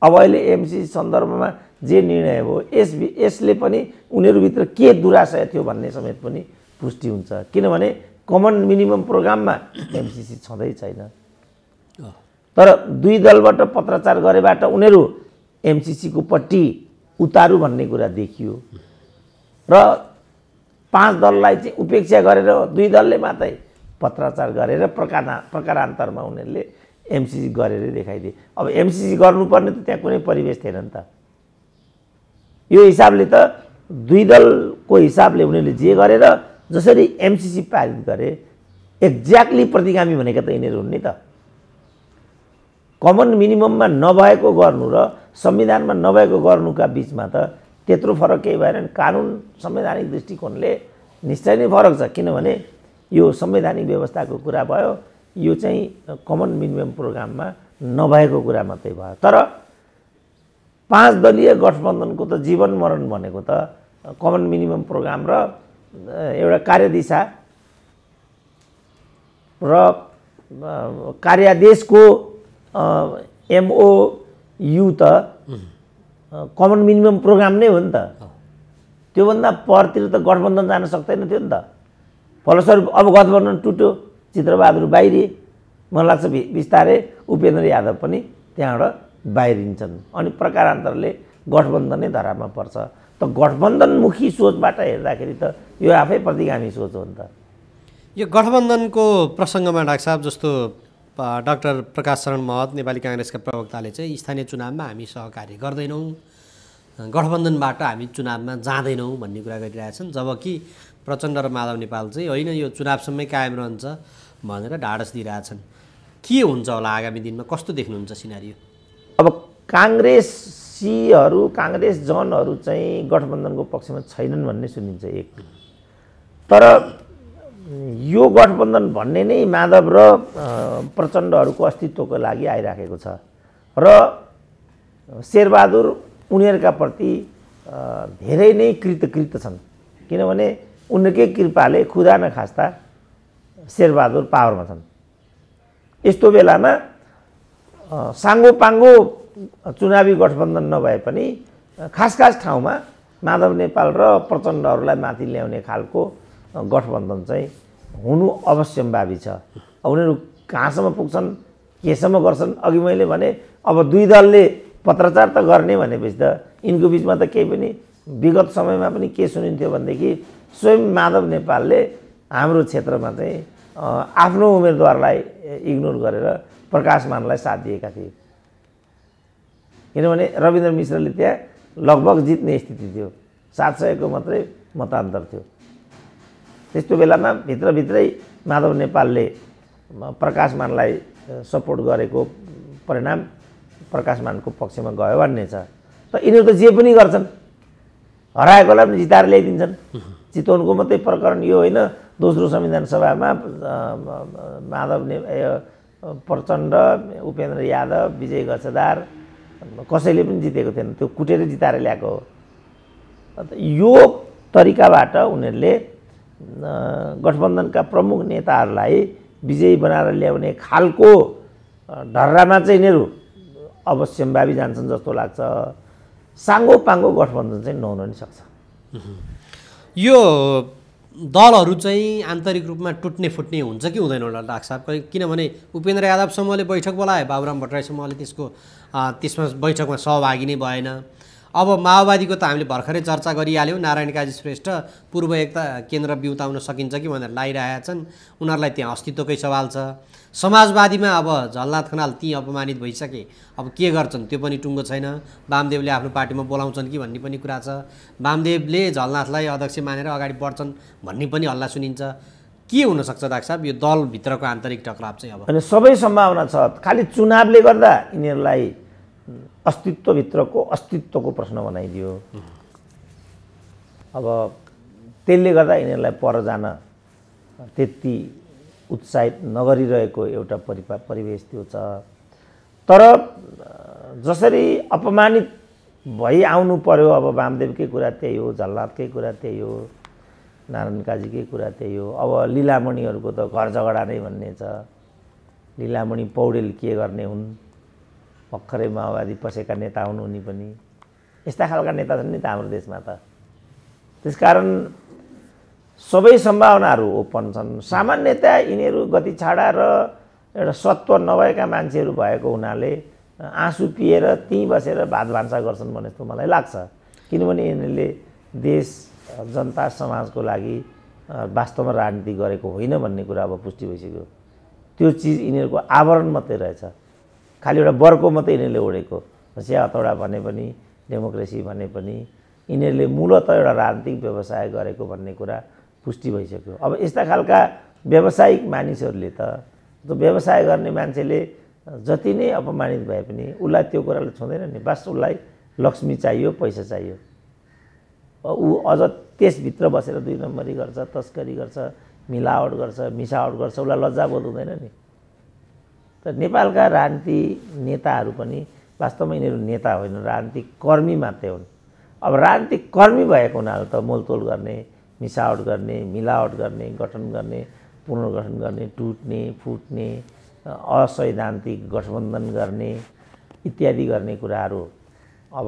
अब अहिले एमसीसी सन्दर्भमा जे निर्णय हो यसले पनि उनीहरूभित्र के दुराशय थियो भन्ने समेत पनि पुष्टि हुन्छ किनभने कमन मिनिमम प्रोग्राममा एमसीसी छँदै छैन तर 2 दलबाट पत्रचार गरेबाट उनीहरू एमसीसीको पट्टि उतारु भन्ने कुरा देखियो र 5 दललाई चाहिँ उपेक्षा गरेर 2 दलले मात्रै पत्राचार गरेर प्रकारान्तरमा उनीहरूले एमसिसी गरेरै देखाइदिए। अब एमसिसी गर्नुपर्ने त त्यहाँ कुनै परिवेश थिएन नि त। यो हिसाबले त दुई दलको हिसाबले उनीहरूले जे गरेर जसरी एमसिसी पारित गरे एक्ज्याक्टली प्रतिगामी भनेका त यिनीहरू हुन् नि त। कमन मिनिमममा नभएको गर्नु र संविधानमा नभएको गर्नुका बिचमा त त्यत्रो फरक केही भएन। कानुन संवैधानिक दृष्टिकोणले निश्चय नै फरक छ, किनभने यो संवैधानिक व्यवस्थाको कुरा भयो, यो चाहिँ कमन मिनिमम प्रोग्राममा नभएको कुरा मात्रै भयो। तर 5 दलीय गठबन्धनको त जीवन मरण भनेको त कमन मिनिमम प्रोग्राम र एउटा कार्यदिशा र कार्यादेशको MOU त कमन मिनिमम प्रोग्राम नै हो नि त। त्योभन्दा परतिर त गठबन्धन जान सक्दैन थियो नि त। फलस्वरूप अब गठबन्धन टुट्यो, चित्रबहादुर बाहिरिए, मलाई लाग्छ बिस्तारै उपेन्द्र यादव पनि त्यहाँबाट बाहिरिन्छन्। अनि प्रकारान्तरले गठबन्धनै धरापमा पर्छ। त गठबन्धनमुखी सोचबाट हेर्दाखेरि त यो आफै प्रतिगामी सोच हो नि त। यो गठबन्धनको प्रसङ्गमा डाक्टर साहब जस्तो डाक्टर प्रकाश शरण महत नेपाली काङ्ग्रेसका प्रवक्ताले चाहिँ स्थानीय चुनावमा हामी सहकार्य गर्दैनौँ, गठबन्धनबाट हामी चुनावमा जाँदैनौँ भन्ने कुरा गरिरहेछन्, जबकि प्रचण्ड र माधव नेपाल चाहिँ होइन यो चुनावसम्मै कायम रहन्छ भनेर ढाडस दिइरहेछन्। के हुन्छ होला आगामी दिनमा, कस्तो देख्नुहुन्छ सिनारियो? अब काङ्ग्रेसीहरू काङ्ग्रेसजनहरू चाहिँ गठबन्धनको पक्षमा छैनन् भन्ने सुनिन्छ एक। तर यो गठबन्धन भन्ने नै माधव र प्रचण्डहरूको अस्तित्वको लागि आइराखेको छ र शेरबहादुर उनीहरूका प्रति धेरै नै कृतकृत छन्, किनभने उनीहरूकै कृपाले खुदा नखास्ता शेरबहादुर पावरमा छन्। यस्तो बेलामा साङ्गोपाङ्गो चुनावी गठबन्धन नभए पनि खास ठाउँमा माधव नेपाल र प्रचण्डहरूलाई माथि ल्याउने खालको गठबन्धन चाहिँ हुनु अवश्यम्भावी छ। उनीहरू कहाँसम्म पुग्छन्, केसम्म गर्छन्, अघि मैले भने अब दुई दलले पत्रचार त गर्ने भनेपछि त यिनको बिचमा त केही पनि विगत समयमा पनि के सुनिन्थ्यो भनेदेखि स्वयं माधव नेपालले हाम्रो क्षेत्रमा चाहिँ आफ्नो उम्मेदवारलाई इग्नोर गरेर प्रकाश मानलाई साथ दिएका थिए, किनभने रविन्द्र मिश्रले त्यहाँ लगभग जित्ने स्थिति थियो, 700 को मात्रै मतान्तर थियो। त्यस्तो बेलामा भित्रभित्रै माधव नेपालले प्रकाश मानलाई सपोर्ट गरेको परिणाम प्रकाश मानको पक्षमा गयो भन्ने छ। त यिनीहरू त जे पनि गर्छन्, हराएकोलाई पनि जिताएर ल्याइदिन्छन्। चितवनको मात्रै प्रकरण यो होइन, दोस्रो संविधान सभामा माधव प्रचण्ड, उपेन्द्र यादव, विजय गच्छदार कसैले पनि जितेको थिएन, त्यो कुटेर जिताएर ल्याएको हो। यो तरिकाबाट उनीहरूले गठबन्धनका प्रमुख नेताहरूलाई विजयी बनाएर ल्याउने खालको ढर्रामा चाहिँ यिनीहरू अवश्यम्भावी जान्छन् जस्तो लाग्छ। साङ्गोपाङ्गो गठबन्धन चाहिँ नहुन नि सक्छ। यो दलहरू चाहिँ आन्तरिक रूपमा टुट्ने फुट्ने हुन्छ कि हुँदैन होला डाक्टर साहब? किनभने उपेन्द्र यादव समूहले बैठक बोलाए, बाबुराम भट्टराई समूहले त्यसमा बैठकमा सहभागी नै भएन। अब माओवादीको त हामीले भर्खरै चर्चा गरिहाल्यौँ, नारायण काजी श्रेष्ठ पूर्व एकता केन्द्र बिउताउन सकिन्छ कि भनेर लागिरहेका छन्, उनीहरूलाई त्यहाँ अस्तित्वकै सवाल छ। समाजवादीमा अब झलनाथ खनाल ती अपमानित भइसके, अब के गर्छन् त्यो पनि टुङ्गो छैन। वामदेवले आफ्नो पार्टीमा बोलाउँछन् कि भन्ने पनि कुरा छ। वामदेवले झलनाथलाई अध्यक्ष मानेर अगाडि बढ्छन् भन्ने पनि हल्ला सुनिन्छ। के हुनसक्छ डाक्टर साहब यो दलभित्रको आन्तरिक टकराव चाहिँ? अब अनि सबै सम्भावना छ, खालि चुनावले गर्दा यिनीहरूलाई अस्तित्वको प्रश्न बनाइदियो। अब त्यसले गर्दा यिनीहरूलाई पर जान त्यति उत्साहित नगरिरहेको एउटा परिवेश त्यो छ। तर जसरी अपमानित भई आउनु पर्यो, अब वामदेवकै कुरा त्यही हो, झलनाथकै कुरा त्यही हो, नारायण काजीकै कुरा त्यही हो। अब लीलामणिहरूको त घर झगडा नै भन्ने छ। लीलामणि पौडेल के गर्ने हुन्, भर्खरै माओवादी पसेका नेता हुन् उनी पनि। यस्ता खालका नेता छन् नि त हाम्रो देशमा त। त्यसकारण सबै सम्भावनाहरू ओपन छन्। सामान्यतया यिनीहरू गति छाडा र एउटा सत्व नभएका मान्छेहरू भएको हुनाले आँसु पिएर त्यहीँ बसेर भात भान्सा गर्छन् भने जस्तो मलाई लाग्छ। किनभने यिनीहरूले देश जनता समाजको लागि वास्तवमा राजनीति गरेको होइन भन्ने कुरा अब पुष्टि भइसक्यो। त्यो चिज यिनीहरूको आवरण मात्रै रहेछ, खालि एउटा बर्को मात्रै यिनीहरूले ओढेको। चिया हथौडा भने पनि, डेमोक्रेसी भने पनि यिनीहरूले मूलतः एउटा राजनीतिक व्यवसाय गरेको भन्ने कुरा पुष्टि भइसक्यो। अब यस्ता खालका व्यावसायिक मानिसहरूले त व्यवसाय गर्ने मान्छेले जति नै अपमानित भए पनि उसलाई त्यो कुराले छुँदैन नि। बस उसलाई लक्ष्मी चाहियो, पैसा चाहियो। ऊ अझ त्यसभित्र बसेर 2 नम्बरी गर्छ, तस्करी गर्छ, मिलावट गर्छ, मिसावट गर्छ, उसलाई लज्जाबोध हुँदैन नि। त नेपालका राजनीति नेताहरू पनि वास्तवमा यिनीहरू नेता होइन, राजनीतिक कर्मी मात्रै हुन्। अब राजनीतिक कर्मी भएको हुनाले त मोलतोल गर्ने, मिसावट गर्ने, मिलावट गर्ने, गठन गर्ने, पुनर्गठन गर्ने, टुट्ने, फुट्ने, असैद्धान्तिक गठबन्धन गर्ने इत्यादि गर्ने कुराहरू अब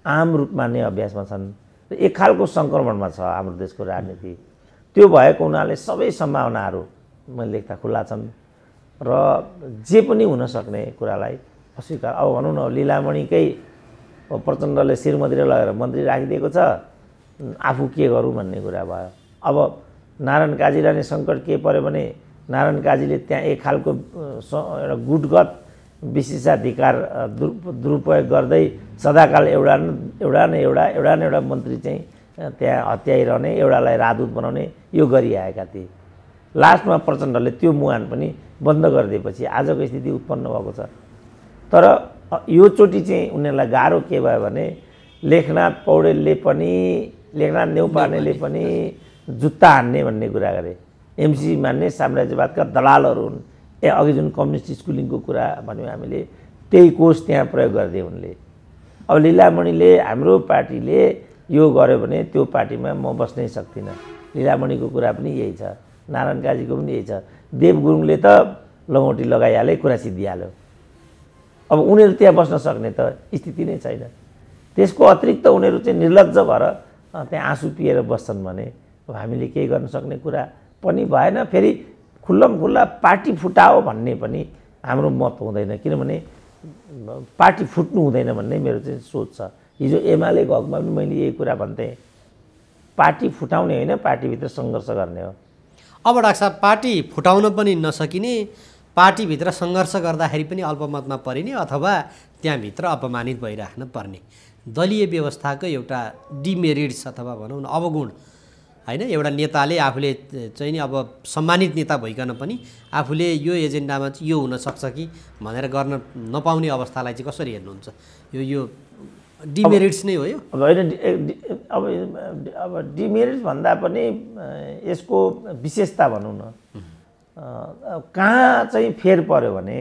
आम रूपमा नै अभ्यासमा छन्। एक खालको सङ्क्रमणमा छ हाम्रो देशको राजनीति। त्यो भएको हुनाले सबै सम्भावनाहरू मैले लेख्दा खुल्ला छन् र जे पनि हुन सक्ने कुरालाई अस्वीकार। अब भनौँ न, लीलामणिकै प्रचण्डले शिरमन्दिर लगेर मन्त्री राखिदिएको छ, आफू के गरौँ भन्ने कुरा भयो। अब नारायण काजीलाई नै सङ्कट के पर्यो भने नारायण काजीले त्यहाँ एक खालको एउटा गुटगत विशेषाधिकार दुरुपयोग गर्दै सदाकाल एउटा न एउटा मन्त्री चाहिँ त्यहाँ हत्याइरहने, एउटालाई राजदूत बनाउने यो गरिआएका थिए। लास्टमा प्रचण्डले त्यो मुहान पनि बन्द गरिदिएपछि आजको स्थिति उत्पन्न भएको छ। तर यो चोटि चाहिँ उनीहरूलाई गाह्रो के भयो भने लेखनाथ पौडेलले पनि, लेखनाथ नेउपानेले पनि जुत्ता हान्ने भन्ने कुरा गरे। एमसी मान्ने साम्राज्यवादका दलालहरू हुन्। अघि जुन कम्युनिस्ट स्कुलिङको कुरा भन्यौँ हामीले, त्यही कोष त्यहाँ प्रयोग गरिदिए उनले। अब लीलामणिले, हाम्रो पार्टीले यो गर्यो भने त्यो पार्टीमा म बस्नै सक्दिनँ। लीलामणिको कुरा पनि यही छ, नारायण काजीको पनि यही छ। देव गुरुङले त लङ्गोटी लगाइहाले, कुरा सिद्धिहाल्यो। अब उनीहरू त्यहाँ बस्न सक्ने त स्थिति नै छैन। त्यसको अतिरिक्त उनीहरू चाहिँ निर्लज्ज भएर त्यहाँ आँसु पिएर बस्छन् भने हामीले केही गर्न सक्ने कुरा पनि भएन। फेरि खुल्लम खुल्ला पार्टी फुटाओ भन्ने पनि हाम्रो मत हुँदैन, किनभने पार्टी फुट्नु हुँदैन भन्ने मेरो चाहिँ सोच छ। हिजो एमालेको हकमा पनि मैले यही कुरा भन्थेँ, पार्टी फुटाउने होइन, पार्टीभित्र सङ्घर्ष गर्ने हो। अब डाक्टर साहब, पार्टी फुटाउन पनि नसकिने, पार्टीभित्र सङ्घर्ष गर्दाखेरि पनि अल्पमतमा परिने अथवा त्यहाँभित्र अपमानित भइराख्न पर्ने दलीय व्यवस्थाको एउटा डिमेरिट्स अथवा भनौँ न अवगुण होइन। एउटा नेताले आफूले चाहिँ नि अब सम्मानित नेता भइकन पनि आफूले यो एजेन्डामा चाहिँ यो हुनसक्छ कि भनेर गर्न नपाउने अवस्थालाई चाहिँ कसरी हेर्नुहुन्छ? यो डिमेरिट्स नै हो यो? अब होइन, अब डिमेरिट्स भन्दा पनि यसको विशेषता भनौँ न, कहाँ चाहिँ फेर पर्यो भने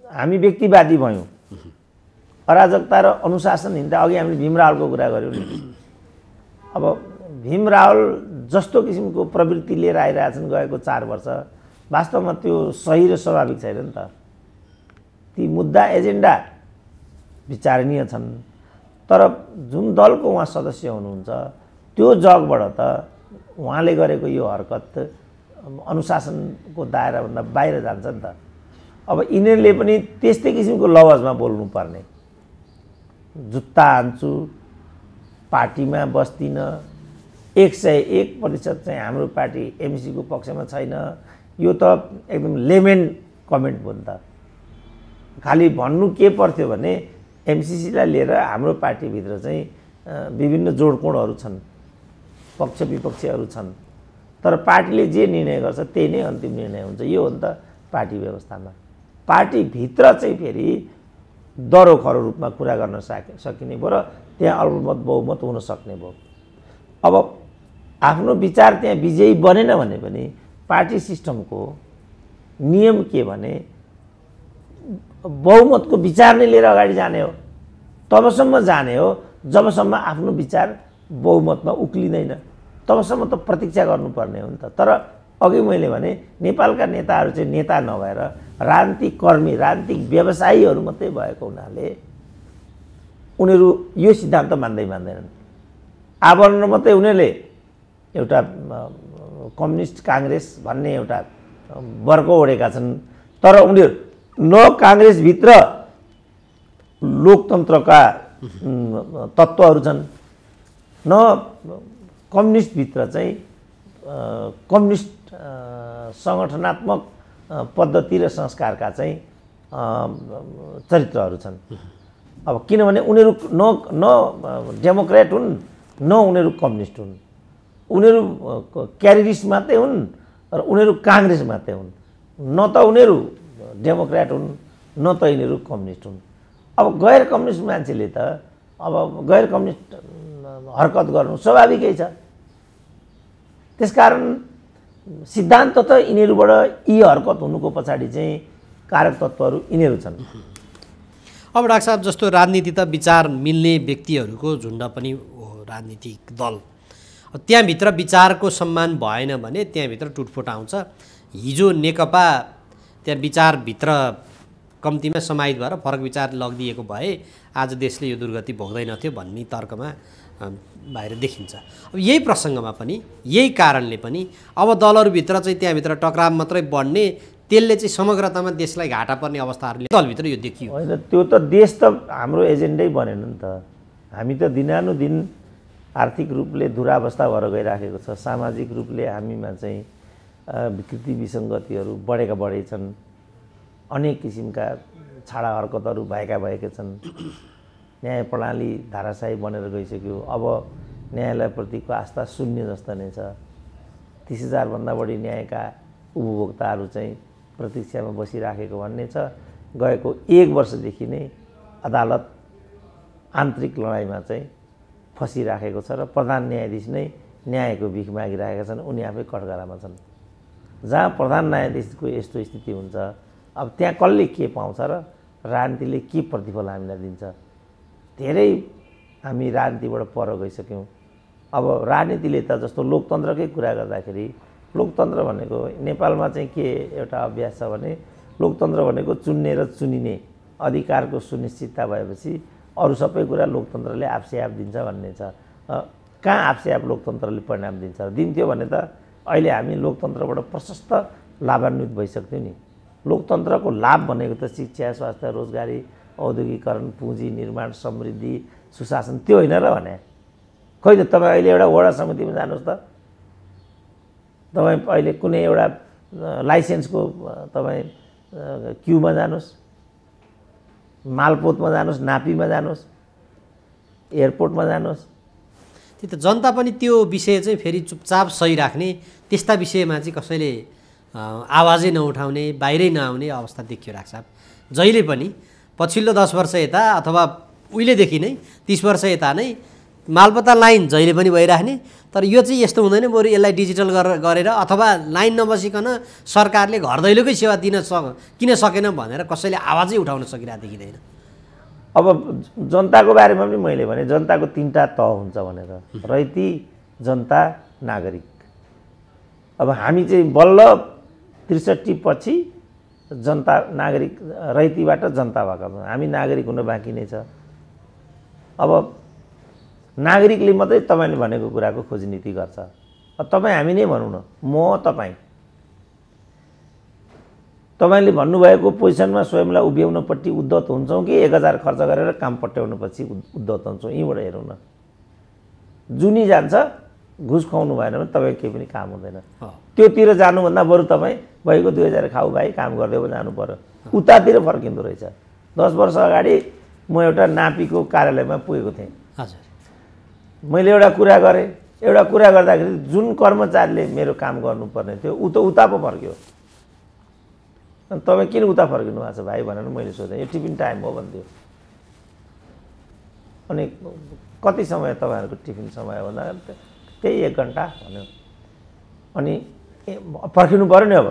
हामी व्यक्तिवादी भयौँ, अराजकता र अनुशासनहीनता। अघि हामीले भीम रावलको कुरा गऱ्यौँ नि। अब भीम रावल जस्तो किसिमको प्रवृत्ति लिएर आइरहेछन् गएको 4 वर्ष, वास्तवमा त्यो सही र स्वाभाविक छैन नि त। ती मुद्दा एजेन्डा विचारणीय छन्, तर जुन दलको उहाँ सदस्य हुनुहुन्छ त्यो जगबाट त उहाँले गरेको यो हरकत अनुशासनको दायराभन्दा बाहिर जान्छ नि त। अब यिनीहरूले पनि त्यस्तै किसिमको लवजमा बोल्नुपर्ने, जुत्ता हान्छु, पार्टीमा बस्दिनँ, 101% चाहिँ हाम्रो पार्टी एमसीको पक्षमा छैन, यो त एकदम लेमेन कमेन्ट भयो नि त। खालि भन्नु के पर्थ्यो भने एमसीसीलाई लिएर हाम्रो पार्टीभित्र चाहिँ विभिन्न जोडकोडहरू छन्, पक्ष विपक्षहरू छन्, तर पार्टीले जे निर्णय गर्छ त्यही नै अन्तिम निर्णय हुन्छ। यो हो नि त पार्टी व्यवस्थामा। पार्टीभित्र चाहिँ फेरि दरो खरो रूपमा कुरा गर्न सकिने भयो र त्यहाँ अल्पमत बहुमत हुन सक्ने भयो। अब आफ्नो विचार त्यहाँ विजयी बनेन भने पनि पार्टी सिस्टमको नियम के भने बहुमतको विचार नै लिएर अगाडि जाने हो। तबसम्म जाने हो जबसम्म आफ्नो विचार बहुमतमा उक्लिँदैन, तबसम्म त प्रतीक्षा गर्नुपर्ने हो नि त। तर अघि मैले भने नेपालका नेताहरू चाहिँ नेता नभएर राजनीतिक कर्मी, राजनीतिक व्यवसायीहरू मात्रै भएको हुनाले उनीहरू यो सिद्धान्त मान्दैनन्। आवरण मात्रै उनीहरूले एउटा कम्युनिस्ट काङ्ग्रेस भन्ने एउटा वर्ग ओढेका छन्, तर उनीहरू न काङ्ग्रेसभित्र लोकतन्त्रका तत्त्वहरू छन्, न कम्युनिस्टभित्र चाहिँ कम्युनिस्ट सङ्गठनात्मक पद्धति र संस्कारका चाहिँ चरित्रहरू छन्। अब किनभने उनीहरू न डेमोक्रेट हुन् न उनीहरू कम्युनिस्ट हुन्, उनीहरू क्यारिरिस्ट मात्रै हुन् र उनीहरू काङ्ग्रेस मात्रै हुन्, न त उनीहरू डेमोक्रेट हुन् न त यिनीहरू कम्युनिस्ट हुन्। अब गैर कम्युनिस्ट मान्छेले त अब गैर कम्युनिस्ट हरकत गर्नु स्वाभाविकै छ। त्यसकारण सिद्धान्त त यिनीहरूबाट यी हरकत हुनुको पछाडि चाहिँ कारक तत्त्वहरू यिनीहरू छन्। अब डाक्टर साहब, जस्तो राजनीति त विचार मिल्ने व्यक्तिहरूको झुन्ड पनि हो राजनीतिक दल। त्यहाँभित्र विचारको सम्मान भएन भने त्यहाँभित्र टुटफुट आउँछ। हिजो नेकपा त्यहाँ विचारभित्र कम्तीमा समाहित भएर फरक विचार लगिदिएको भए आज देशले यो दुर्गति भोग्दैन थियो भन्ने तर्कमा बाहिर देखिन्छ। अब यही प्रसङ्गमा पनि यही कारणले पनि अब दलहरूभित्र चाहिँ त्यहाँभित्र टकराव मात्रै बढ्ने, त्यसले चाहिँ समग्रतामा देशलाई घाटा पर्ने अवस्थाहरूले दलभित्र यो देखियो। होइन, त्यो त देश त हाम्रो एजेन्डै बनेन नि त। हामी त दिनानुदिन आर्थिक रूपले दुरावस्था भएर गइराखेको छ। सामाजिक रूपले हामीमा चाहिँ विकृति विसङ्गतिहरू बढेका छन्। अनेक किसिमका छाडा हरकतहरू भएकै छन्। न्याय प्रणाली धाराशाही बनेर गइसक्यो। अब न्यायालयप्रतिको आस्था शून्य जस्तो नै छ। 30,000 भन्दा बढी न्यायका उपभोक्ताहरू चाहिँ प्रतीक्षामा बसिराखेको भन्ने छ। गएको 1 वर्षदेखि नै अदालत आन्तरिक लडाइँमा चाहिँ फसिराखेको छ र प्रधान न्यायाधीश नै न्यायको भिख मागिरहेका छन्। उनी आफै कठघरामा छन्। जहाँ प्रधान न्यायाधीशको यस्तो स्थिति हुन्छ, अब त्यहाँ कसले के पाउँछ र राजनीतिले के प्रतिफल हामीलाई दिन्छ? धेरै हामी राजनीतिबाट पर गइसक्यौँ। अब राजनीतिले त जस्तो लोकतन्त्रकै कुरा गर्दाखेरि, लोकतन्त्र भनेको नेपालमा चाहिँ के एउटा अभ्यास छ भने, लोकतन्त्र भनेको चुन्ने र चुनिने अधिकारको सुनिश्चितता भएपछि अरू सबै कुरा लोकतन्त्रले आफसे आफ दिन्छ भन्ने छ। कहाँ आफसे आफ लोकतन्त्रले परिणाम दिन्छ? दिन्थ्यो भने त अहिले हामी लोकतन्त्रबाट प्रशस्त लाभान्वित भइसक्थ्यौँ नि। लोकतन्त्रको लाभ भनेको त शिक्षा, स्वास्थ्य, रोजगारी, औद्योगिकरण, पुँजी निर्माण, समृद्धि, सुशासन त्यो होइन र भने। खै त तपाईँ अहिले एउटा वडा समितिमा जानुहोस् त, तपाईँ अहिले कुनै एउटा लाइसेन्सको तपाईँ क्युमा जानुहोस्, मालपोतमा जानुहोस्, नापीमा जानुहोस्, एयरपोर्टमा जानुहोस्। त्यही त जनता पनि त्यो विषय चाहिँ फेरि चुपचाप सही राख्ने, त्यस्ता विषयमा चाहिँ कसैले आवाजै नउठाउने, बाहिरै नआउने अवस्था देखियो डाक्टर साहब। जहिले पनि पछिल्लो 10 वर्ष यता अथवा उहिलेदेखि नै 30 वर्ष यता नै मालपोता लाइन जहिले पनि भइराख्ने। तर यो चाहिँ यस्तो हुँदैन, बरु यसलाई डिजिटल गरेर अथवा लाइन नबसिकन सरकारले घर दैलोकै सेवा दिन किन सकेन भनेर कसैले आवाजै उठाउन सकिरहेको देखिँदैन। अब जनताको बारेमा पनि मैले भने जनताको 3टा तह हुन्छ भनेर, रैती, जनता, नागरिक। अब हामी चाहिँ बल्ल 63 पछि जनता नागरिक रैतीबाट जनता भएका छौँ। हामी नागरिक हुन बाँकी नै छ। अब नागरिकले मात्रै तपाईँले भनेको कुराको खोजनीति गर्छ। अब तपाईँ हामी नै भनौँ न, म तपाईँले भन्नुभएको पोजिसनमा स्वयंलाई उभ्याउनपट्टि उद्धत हुन्छौँ कि 1000 खर्च गरेर काम पट्याउनपछि उद्धत हुन्छौँ? यहीँबाट हेरौँ न। जुनी जान्छ, घुस खुवाउनु भएन भने तपाईँ केही पनि काम हुँदैन। त्योतिर जानुभन्दा बरु तपाईँ भएको 2000 खाऊ भाइ काम गर्दै जानु पर्यो। उतातिर फर्किँदो रहेछ। 10 वर्ष अगाडि म एउटा नापीको कार्यालयमा पुगेको थिएँ। हजुर, मैले एउटा कुरा गरेँ। एउटा कुरा गर्दाखेरि जुन कर्मचारीले मेरो काम गर्नुपर्ने थियो ऊ त उता पो फर्क्यो। अनि तपाईँ किन उता फर्किनु भएको छ भाइ भनेर मैले सोधेँ। यो टिफिन टाइम हो भन्थ्यो। अनि कति समय तपाईँहरूको टिफिन समय हो भन्दा त्यही 1 घन्टा भन्यो। अनि पर्खिनु पऱ्यो नि। अब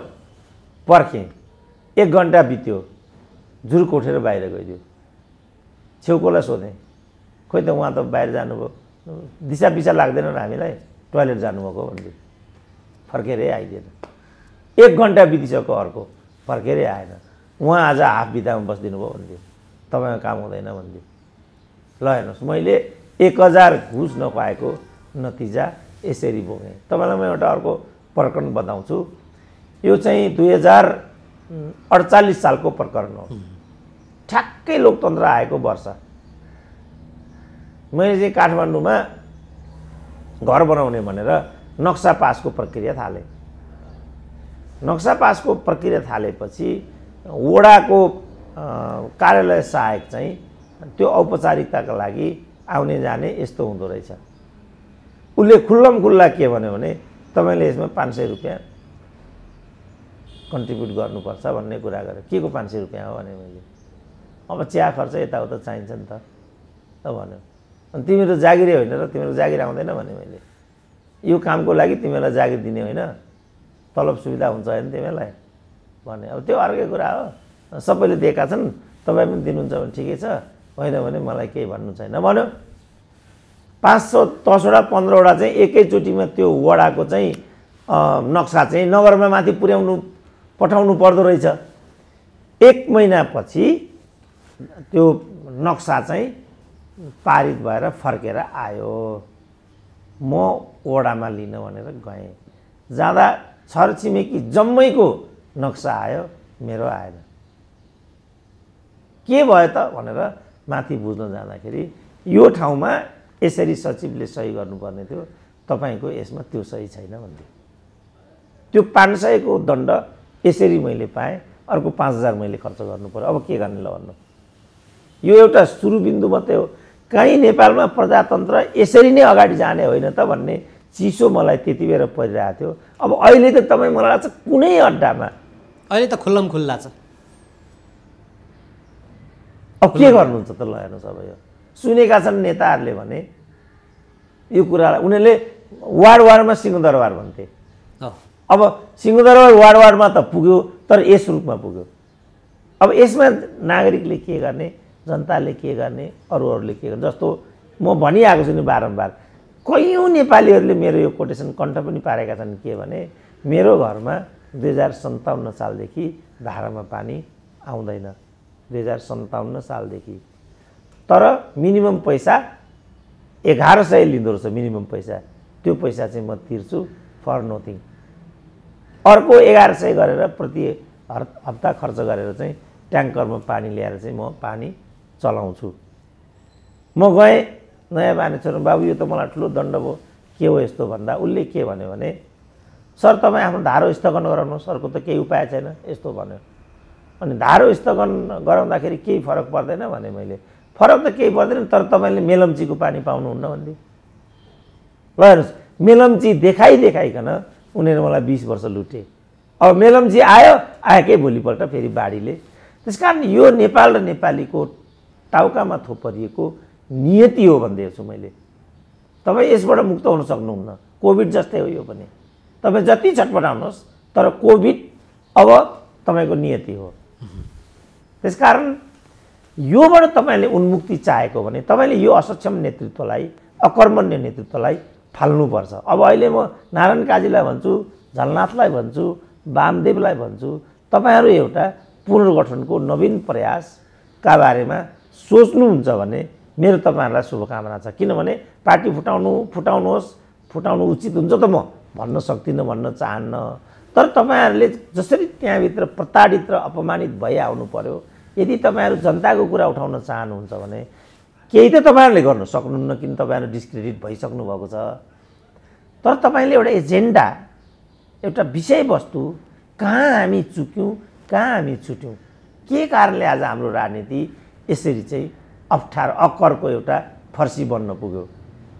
पर्खेँ, 1 घन्टा बित्यो, जुर्क उठेर बाहिर गइदियो। छेउकोलाई सोधेँ, खोइ त उहाँ त बाहिर जानुभयो, दिशा पिसा लाग्दैन र हामीलाई, टोइलेट जानुभएको भन्दै फर्केरै आइदिएन। 1 घन्टा बितिसक्यो, अर्को फर्केरै आएन। उहाँ आज हाफ बिदामा बसिदिनु भयो भन्थ्यो। तपाईँको काम हुँदैन भन्थ्यो। ल हेर्नुहोस्, मैले 1000 घुस नपाएको नतिजा यसरी भोगेँ। तपाईँलाई म एउटा अर्को प्रकरण बताउँछु। यो चाहिँ 2048 सालको प्रकरण हो। ठ्याक्कै लोकतन्त्र आएको वर्ष। मैले चाहिँ काठमाडौँमा घर बनाउने भनेर नक्सा पासको प्रक्रिया थाले। नक्सा पासको प्रक्रिया थालेपछि वडाको कार्यालय सहायक चाहिँ त्यो औपचारिकताका लागि आउने जाने यस्तो हुँदो रहेछ। उसले खुल्लम खुल्ला के भन्यो भने तपाईँले यसमा 500 रुपियाँ कन्ट्रिब्युट गर्नुपर्छ भन्ने कुरा गरे। के को 500 रुपियाँ हो भने मैले अब चिया खर्च यताउता चाहिन्छ नि त भन्यो। अनि तिमीहरू जागिरै होइन र तिमीहरू जागिर आउँदैन भने मैले यो कामको लागि तिमीहरूलाई जागिर दिने होइन, तलब सुविधा हुन्छ होइन तिमीहरूलाई भने। अब त्यो अर्कै कुरा हो, सबैले दिएका छन् तपाईँ पनि दिनुहुन्छ भने ठिकै छ, होइन भने मलाई केही भन्नु छैन भन्यो। 510 वटा 15 वटा चाहिँ एकैचोटिमा त्यो वडाको चाहिँ नक्सा चाहिँ नगरमा माथि पठाउनु पर्दो रहेछ। 1 महिनापछि त्यो नक्सा चाहिँ पारित भएर फर्केर आयो। म वडामा लिन भनेर गएँ। जाँदा छरछिमेकी जम्मैको नक्सा आयो, मेरो आएन। के भयो त भनेर माथि बुझ्न जाँदाखेरि यो ठाउँमा यसरी सचिवले सही गर्नुपर्ने थियो, तपाईँको यसमा त्यो सही छैन भन्थे। त्यो 500 को दण्ड यसरी मैले पाएँ, अर्को 5000 मैले खर्च गर्नु पर्यो। अब के गर्ने ल भन्नु। यो एउटा सुरु बिन्दु मात्रै हो। कहीँ नेपालमा प्रजातन्त्र यसरी नै अगाडि जाने होइन त भन्ने चिसो मलाई त्यति बेर परिरहेको थियो। अब अहिले त तपाईँ मलाई लाग्छ कुनै अड्डामा अहिले त खुल्लम खुल्ला छ। अब के गर्नुहुन्छ त ल हेर्नुहोस्। अब यो सुनेका छन् नेताहरूले भने यो कुरालाई उनीहरूले वार्डमा सिंहदरबार भन्थे। अब सिंहदरबार वार्डमा त पुग्यो, तर यस रूपमा पुग्यो। अब यसमा नागरिकले के गर्ने, जनताले के गर्ने, अरूहरूले के गर्ने। जस्तो म भनिआएको छु नि बारम्बार, कयौँ नेपालीहरूले मेरो यो कोटेसन कण्ठ पनि पारेका छन्। के भने मेरो घरमा 2057 सालदेखि धारामा पानी आउँदैन, 2057 सालदेखि। तर मिनिमम पैसा 1100 लिँदो रहेछ मिनिमम पैसा। त्यो पैसा चाहिँ म तिर्छु फर नथिङ। अर्को 1100 गरेर प्रति हप्ता खर्च गरेर चाहिँ ट्याङ्करमा पानी ल्याएर चाहिँ म पानी चलाउँछु। म गएँ नयाँ पानी छोड्नु, बाबु यो त मलाई ठुलो दण्ड भयो, के हो यस्तो भन्दा उसले के भन्यो भने सर तपाईँ आफ्नो धारो स्थगन गराउनुहोस्, अर्को त केही उपाय छैन यस्तो भन्यो। अनि धारो स्थगन गराउँदाखेरि केही फरक पर्दैन भने मैले। फरक त केही पर्दैन, तर तपाईँले मेलम्चीको पानी पाउनुहुन्न भन्दै। ल हेर्नुहोस्, मेलम्ची देखाइकन उनीहरू मलाई 20 वर्ष लुटे। अब मेलम्ची आएकै भोलिपल्ट फेरि बाढीले। त्यसकारण यो नेपाल र नेपालीको टाउकामा थोपरिएको नियति हो भन्दैछु मैले। तपाईँ यसबाट मुक्त हुन सक्नुहुन्न। कोभिड जस्तै हो यो पनि। तपाईँ जति छटपटाउनुहोस्, तर कोभिड अब तपाईँको नियति हो। त्यसकारण योबाट तपाईँले उन्मुक्ति चाहेको भने तपाईँले यो असक्षम नेतृत्वलाई, अकर्मण्य नेतृत्वलाई फाल्नुपर्छ। अब अहिले म नारायण काजीलाई भन्छु, झलनाथलाई भन्छु, वामदेवलाई भन्छु, तपाईँहरू एउटा पुनर्गठनको नवीन प्रयासका बारेमा सोच्नुहुन्छ भने मेरो तपाईँहरूलाई शुभकामना छ। किनभने पार्टी फुटाउनुहोस्, फुटाउनु उचित हुन्छ त म भन्न सक्दिनँ, भन्न चाहन्न। तर तपाईँहरूले जसरी त्यहाँभित्र प्रताडित र अपमानित भइआउनु पर्यो, यदि तपाईँहरू जनताको कुरा उठाउन चाहनुहुन्छ भने केही त तपाईँहरूले गर्न सक्नुहुन्न, किन तपाईँहरू डिस्क्रेडिट भइसक्नु भएको छ। तर तपाईँले एउटा एजेन्डा, एउटा विषयवस्तु, कहाँ हामी चुक्यौँ, कहाँ हामी छुट्यौँ, के कारणले आज हाम्रो राजनीति यसरी चाहिँ अप्ठ्यारो अक्करको एउटा फर्सी बन्न पुग्यो,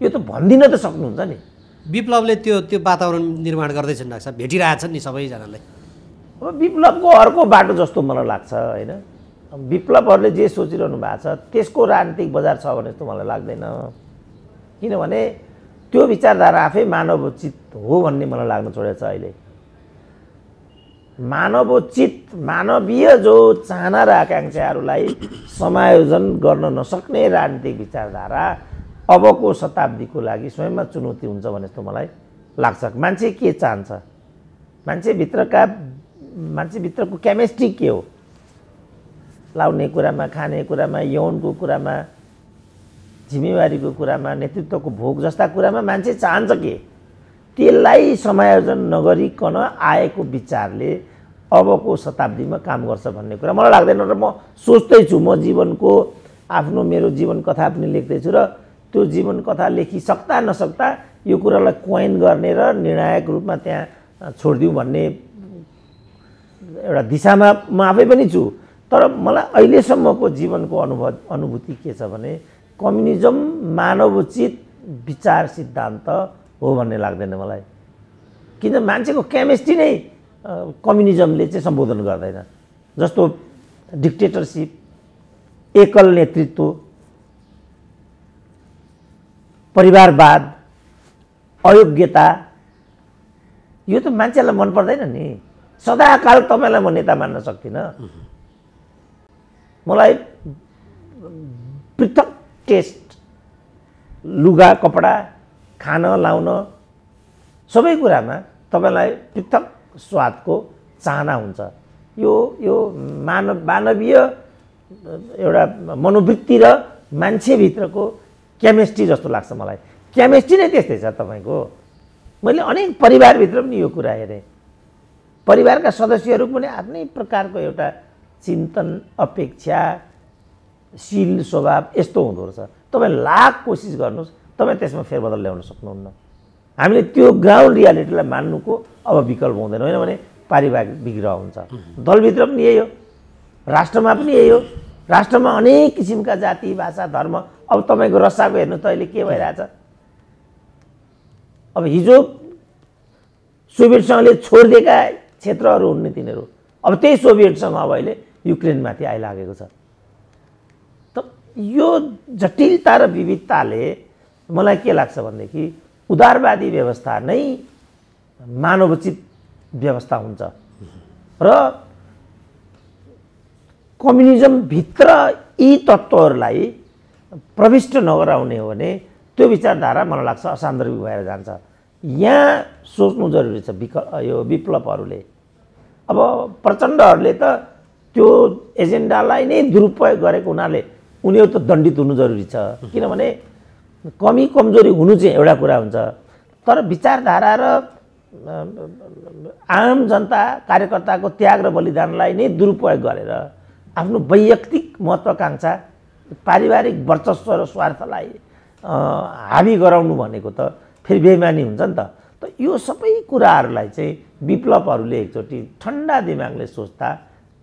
यो त भनिदिन त सक्नुहुन्छ नि। विप्लवले त्यो वातावरण निर्माण गर्दैछन् डाक्टर साहब, भेटिरहेछन् नि सबैजनालाई। अब विप्लवको अर्को बाटो जस्तो मलाई लाग्छ होइन। विप्लवहरूले जे सोचिरहनु भएको छ त्यसको राजनीतिक बजार छ भने जस्तो मलाई लाग्दैन। किनभने त्यो विचारधारा आफै मानवोचित हो भन्ने मलाई लाग्न छोडेको छ अहिले। मानवोचित, मानवीय जो चाहना र आकाङ्क्षाहरूलाई समायोजन गर्न नसक्ने राजनीतिक विचारधारा अबको शताब्दीको लागि स्वयंमा चुनौती हुन्छ भने जस्तो मलाई लाग्छ। मान्छे के चाहन्छ, मान्छेभित्रको केमिस्ट्री के हो, लाउने कुरामा, खाने कुरामा, यौनको कुरामा, जिम्मेवारीको कुरामा, नेतृत्वको भोग जस्ता कुरामा मान्छे चाहन्छ के, त्यसलाई समायोजन नगरिकन आएको विचारले अबको शताब्दीमा काम गर्छ भन्ने कुरा मलाई लाग्दैन। र म सोच्दैछु, म जीवनको आफ्नो मेरो जीवन कथा पनि लेख्दैछु र त्यो जीवन कथा लेखिसक्दा नसक्दा यो कुरालाई कोइन गर्ने र निर्णायक रूपमा त्यहाँ छोडिदिउँ भन्ने एउटा दिशामा म आफै पनि छु। तर मलाई अहिलेसम्मको जीवनको अनुभूति के छ भने कम्युनिजम मानवोचित विचार सिद्धान्त हो भन्ने लाग्दैन मलाई। किन मान्छेको केमिस्ट्री नै कम्युनिजमले चाहिँ सम्बोधन गर्दैन। जस्तो डिक्टेटरसिप, एकल नेतृत्व, परिवारवाद, अयोग्यता, यो त मान्छेलाई मन पर्दैन नि। सदाकाल तपाईँलाई म नेता मान्न सक्दिनँ। मलाई पृथक टेस्ट, लुगा कपडा, खान लाउन सबै कुरामा तपाईँलाई पृथक स्वादको चाहना हुन्छ। यो मानवीय एउटा मनोवृत्ति र मान्छेभित्रको केमिस्ट्री जस्तो लाग्छ मलाई। केमिस्ट्री नै त्यस्तै छ तपाईँको। मैले अनेक परिवारभित्र पनि यो कुरा हेरेँ। परिवारका सदस्यहरू पनि आफ्नै प्रकारको एउटा चिन्तन, अपेक्षा, शील स्वभाव यस्तो हुँदो रहेछ। तपाईँ लाख कोसिस गर्नुहोस्, तपाईँ त्यसमा फेरबदल ल्याउन सक्नुहुन्न। हामीले त्यो ग्राउन्ड रियालिटीलाई मान्नुको अब विकल्प हुँदैन। होइन भने पारिवारिक विग्रह हुन्छ। दलभित्र पनि यही हो, राष्ट्रमा पनि यही हो। राष्ट्रमा अनेक किसिमका जाति, भाषा, धर्म। अब तपाईँको रसाको हेर्नुहोस् त अहिले के भइरहेछ। अब हिजो सोभियत सङ्घले छोडिदिएका क्षेत्रहरू हुन् नि तिनीहरू। अब त्यही सोभियतसँग अब अहिले युक्रेनमाथि आइलागेको छ। त यो जटिलता र विविधताले मलाई के लाग्छ भनेदेखि उदारवादी व्यवस्था नै मानवोचित व्यवस्था हुन्छ र कम्युनिजमभित्र यी तत्त्वहरूलाई प्रविष्ट नगराउने हो भने त्यो विचारधारा मलाई लाग्छ असान्दर्भिक भएर जान्छ। यहाँ सोच्नु जरुरी छ यो विप्लवहरूले। अब प्रचण्डहरूले त त्यो एजेन्डालाई नै दुरुपयोग गरेको हुनाले उनीहरू त दण्डित हुनु जरुरी छ। किनभने कमी कमजोरी हुनु चाहिँ एउटा कुरा हुन्छ, तर विचारधारा र आम जनता कार्यकर्ताको त्याग र बलिदानलाई नै दुरुपयोग गरेर आफ्नो वैयक्तिक महत्त्वाकांक्षा, पारिवारिक वर्चस्व र स्वार्थलाई हावी गराउनु भनेको त फेरि बेइमानी हुन्छ नि त। त यो सबै कुराहरूलाई चाहिँ विप्लवहरूले एकचोटि ठन्डा दिमागले सोच्दा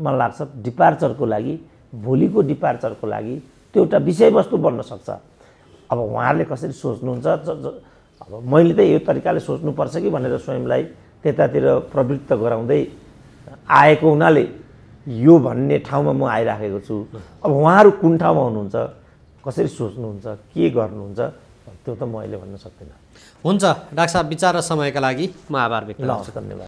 मलाई लाग्छ डिपार्चरको लागि, भोलिको डिपार्चरको लागि त्यो एउटा विषयवस्तु बन्न सक्छ। अब उहाँहरूले कसरी सोच्नुहुन्छ, अब मैले त यो तरिकाले सोच्नुपर्छ कि भनेर स्वयंलाई त्यतातिर प्रवृत्त गराउँदै आएको हुनाले यो भन्ने ठाउँमा म आइराखेको छु। अब उहाँहरू कुन ठाउँमा हुनुहुन्छ, कसरी सोच्नुहुन्छ, के गर्नुहुन्छ, त्यो त म अहिले भन्न सक्दिनँ। हुन्छ डाक्टर साहब, विचार र समयका लागि म आभार व्यक्त गर्छु। धन्यवाद।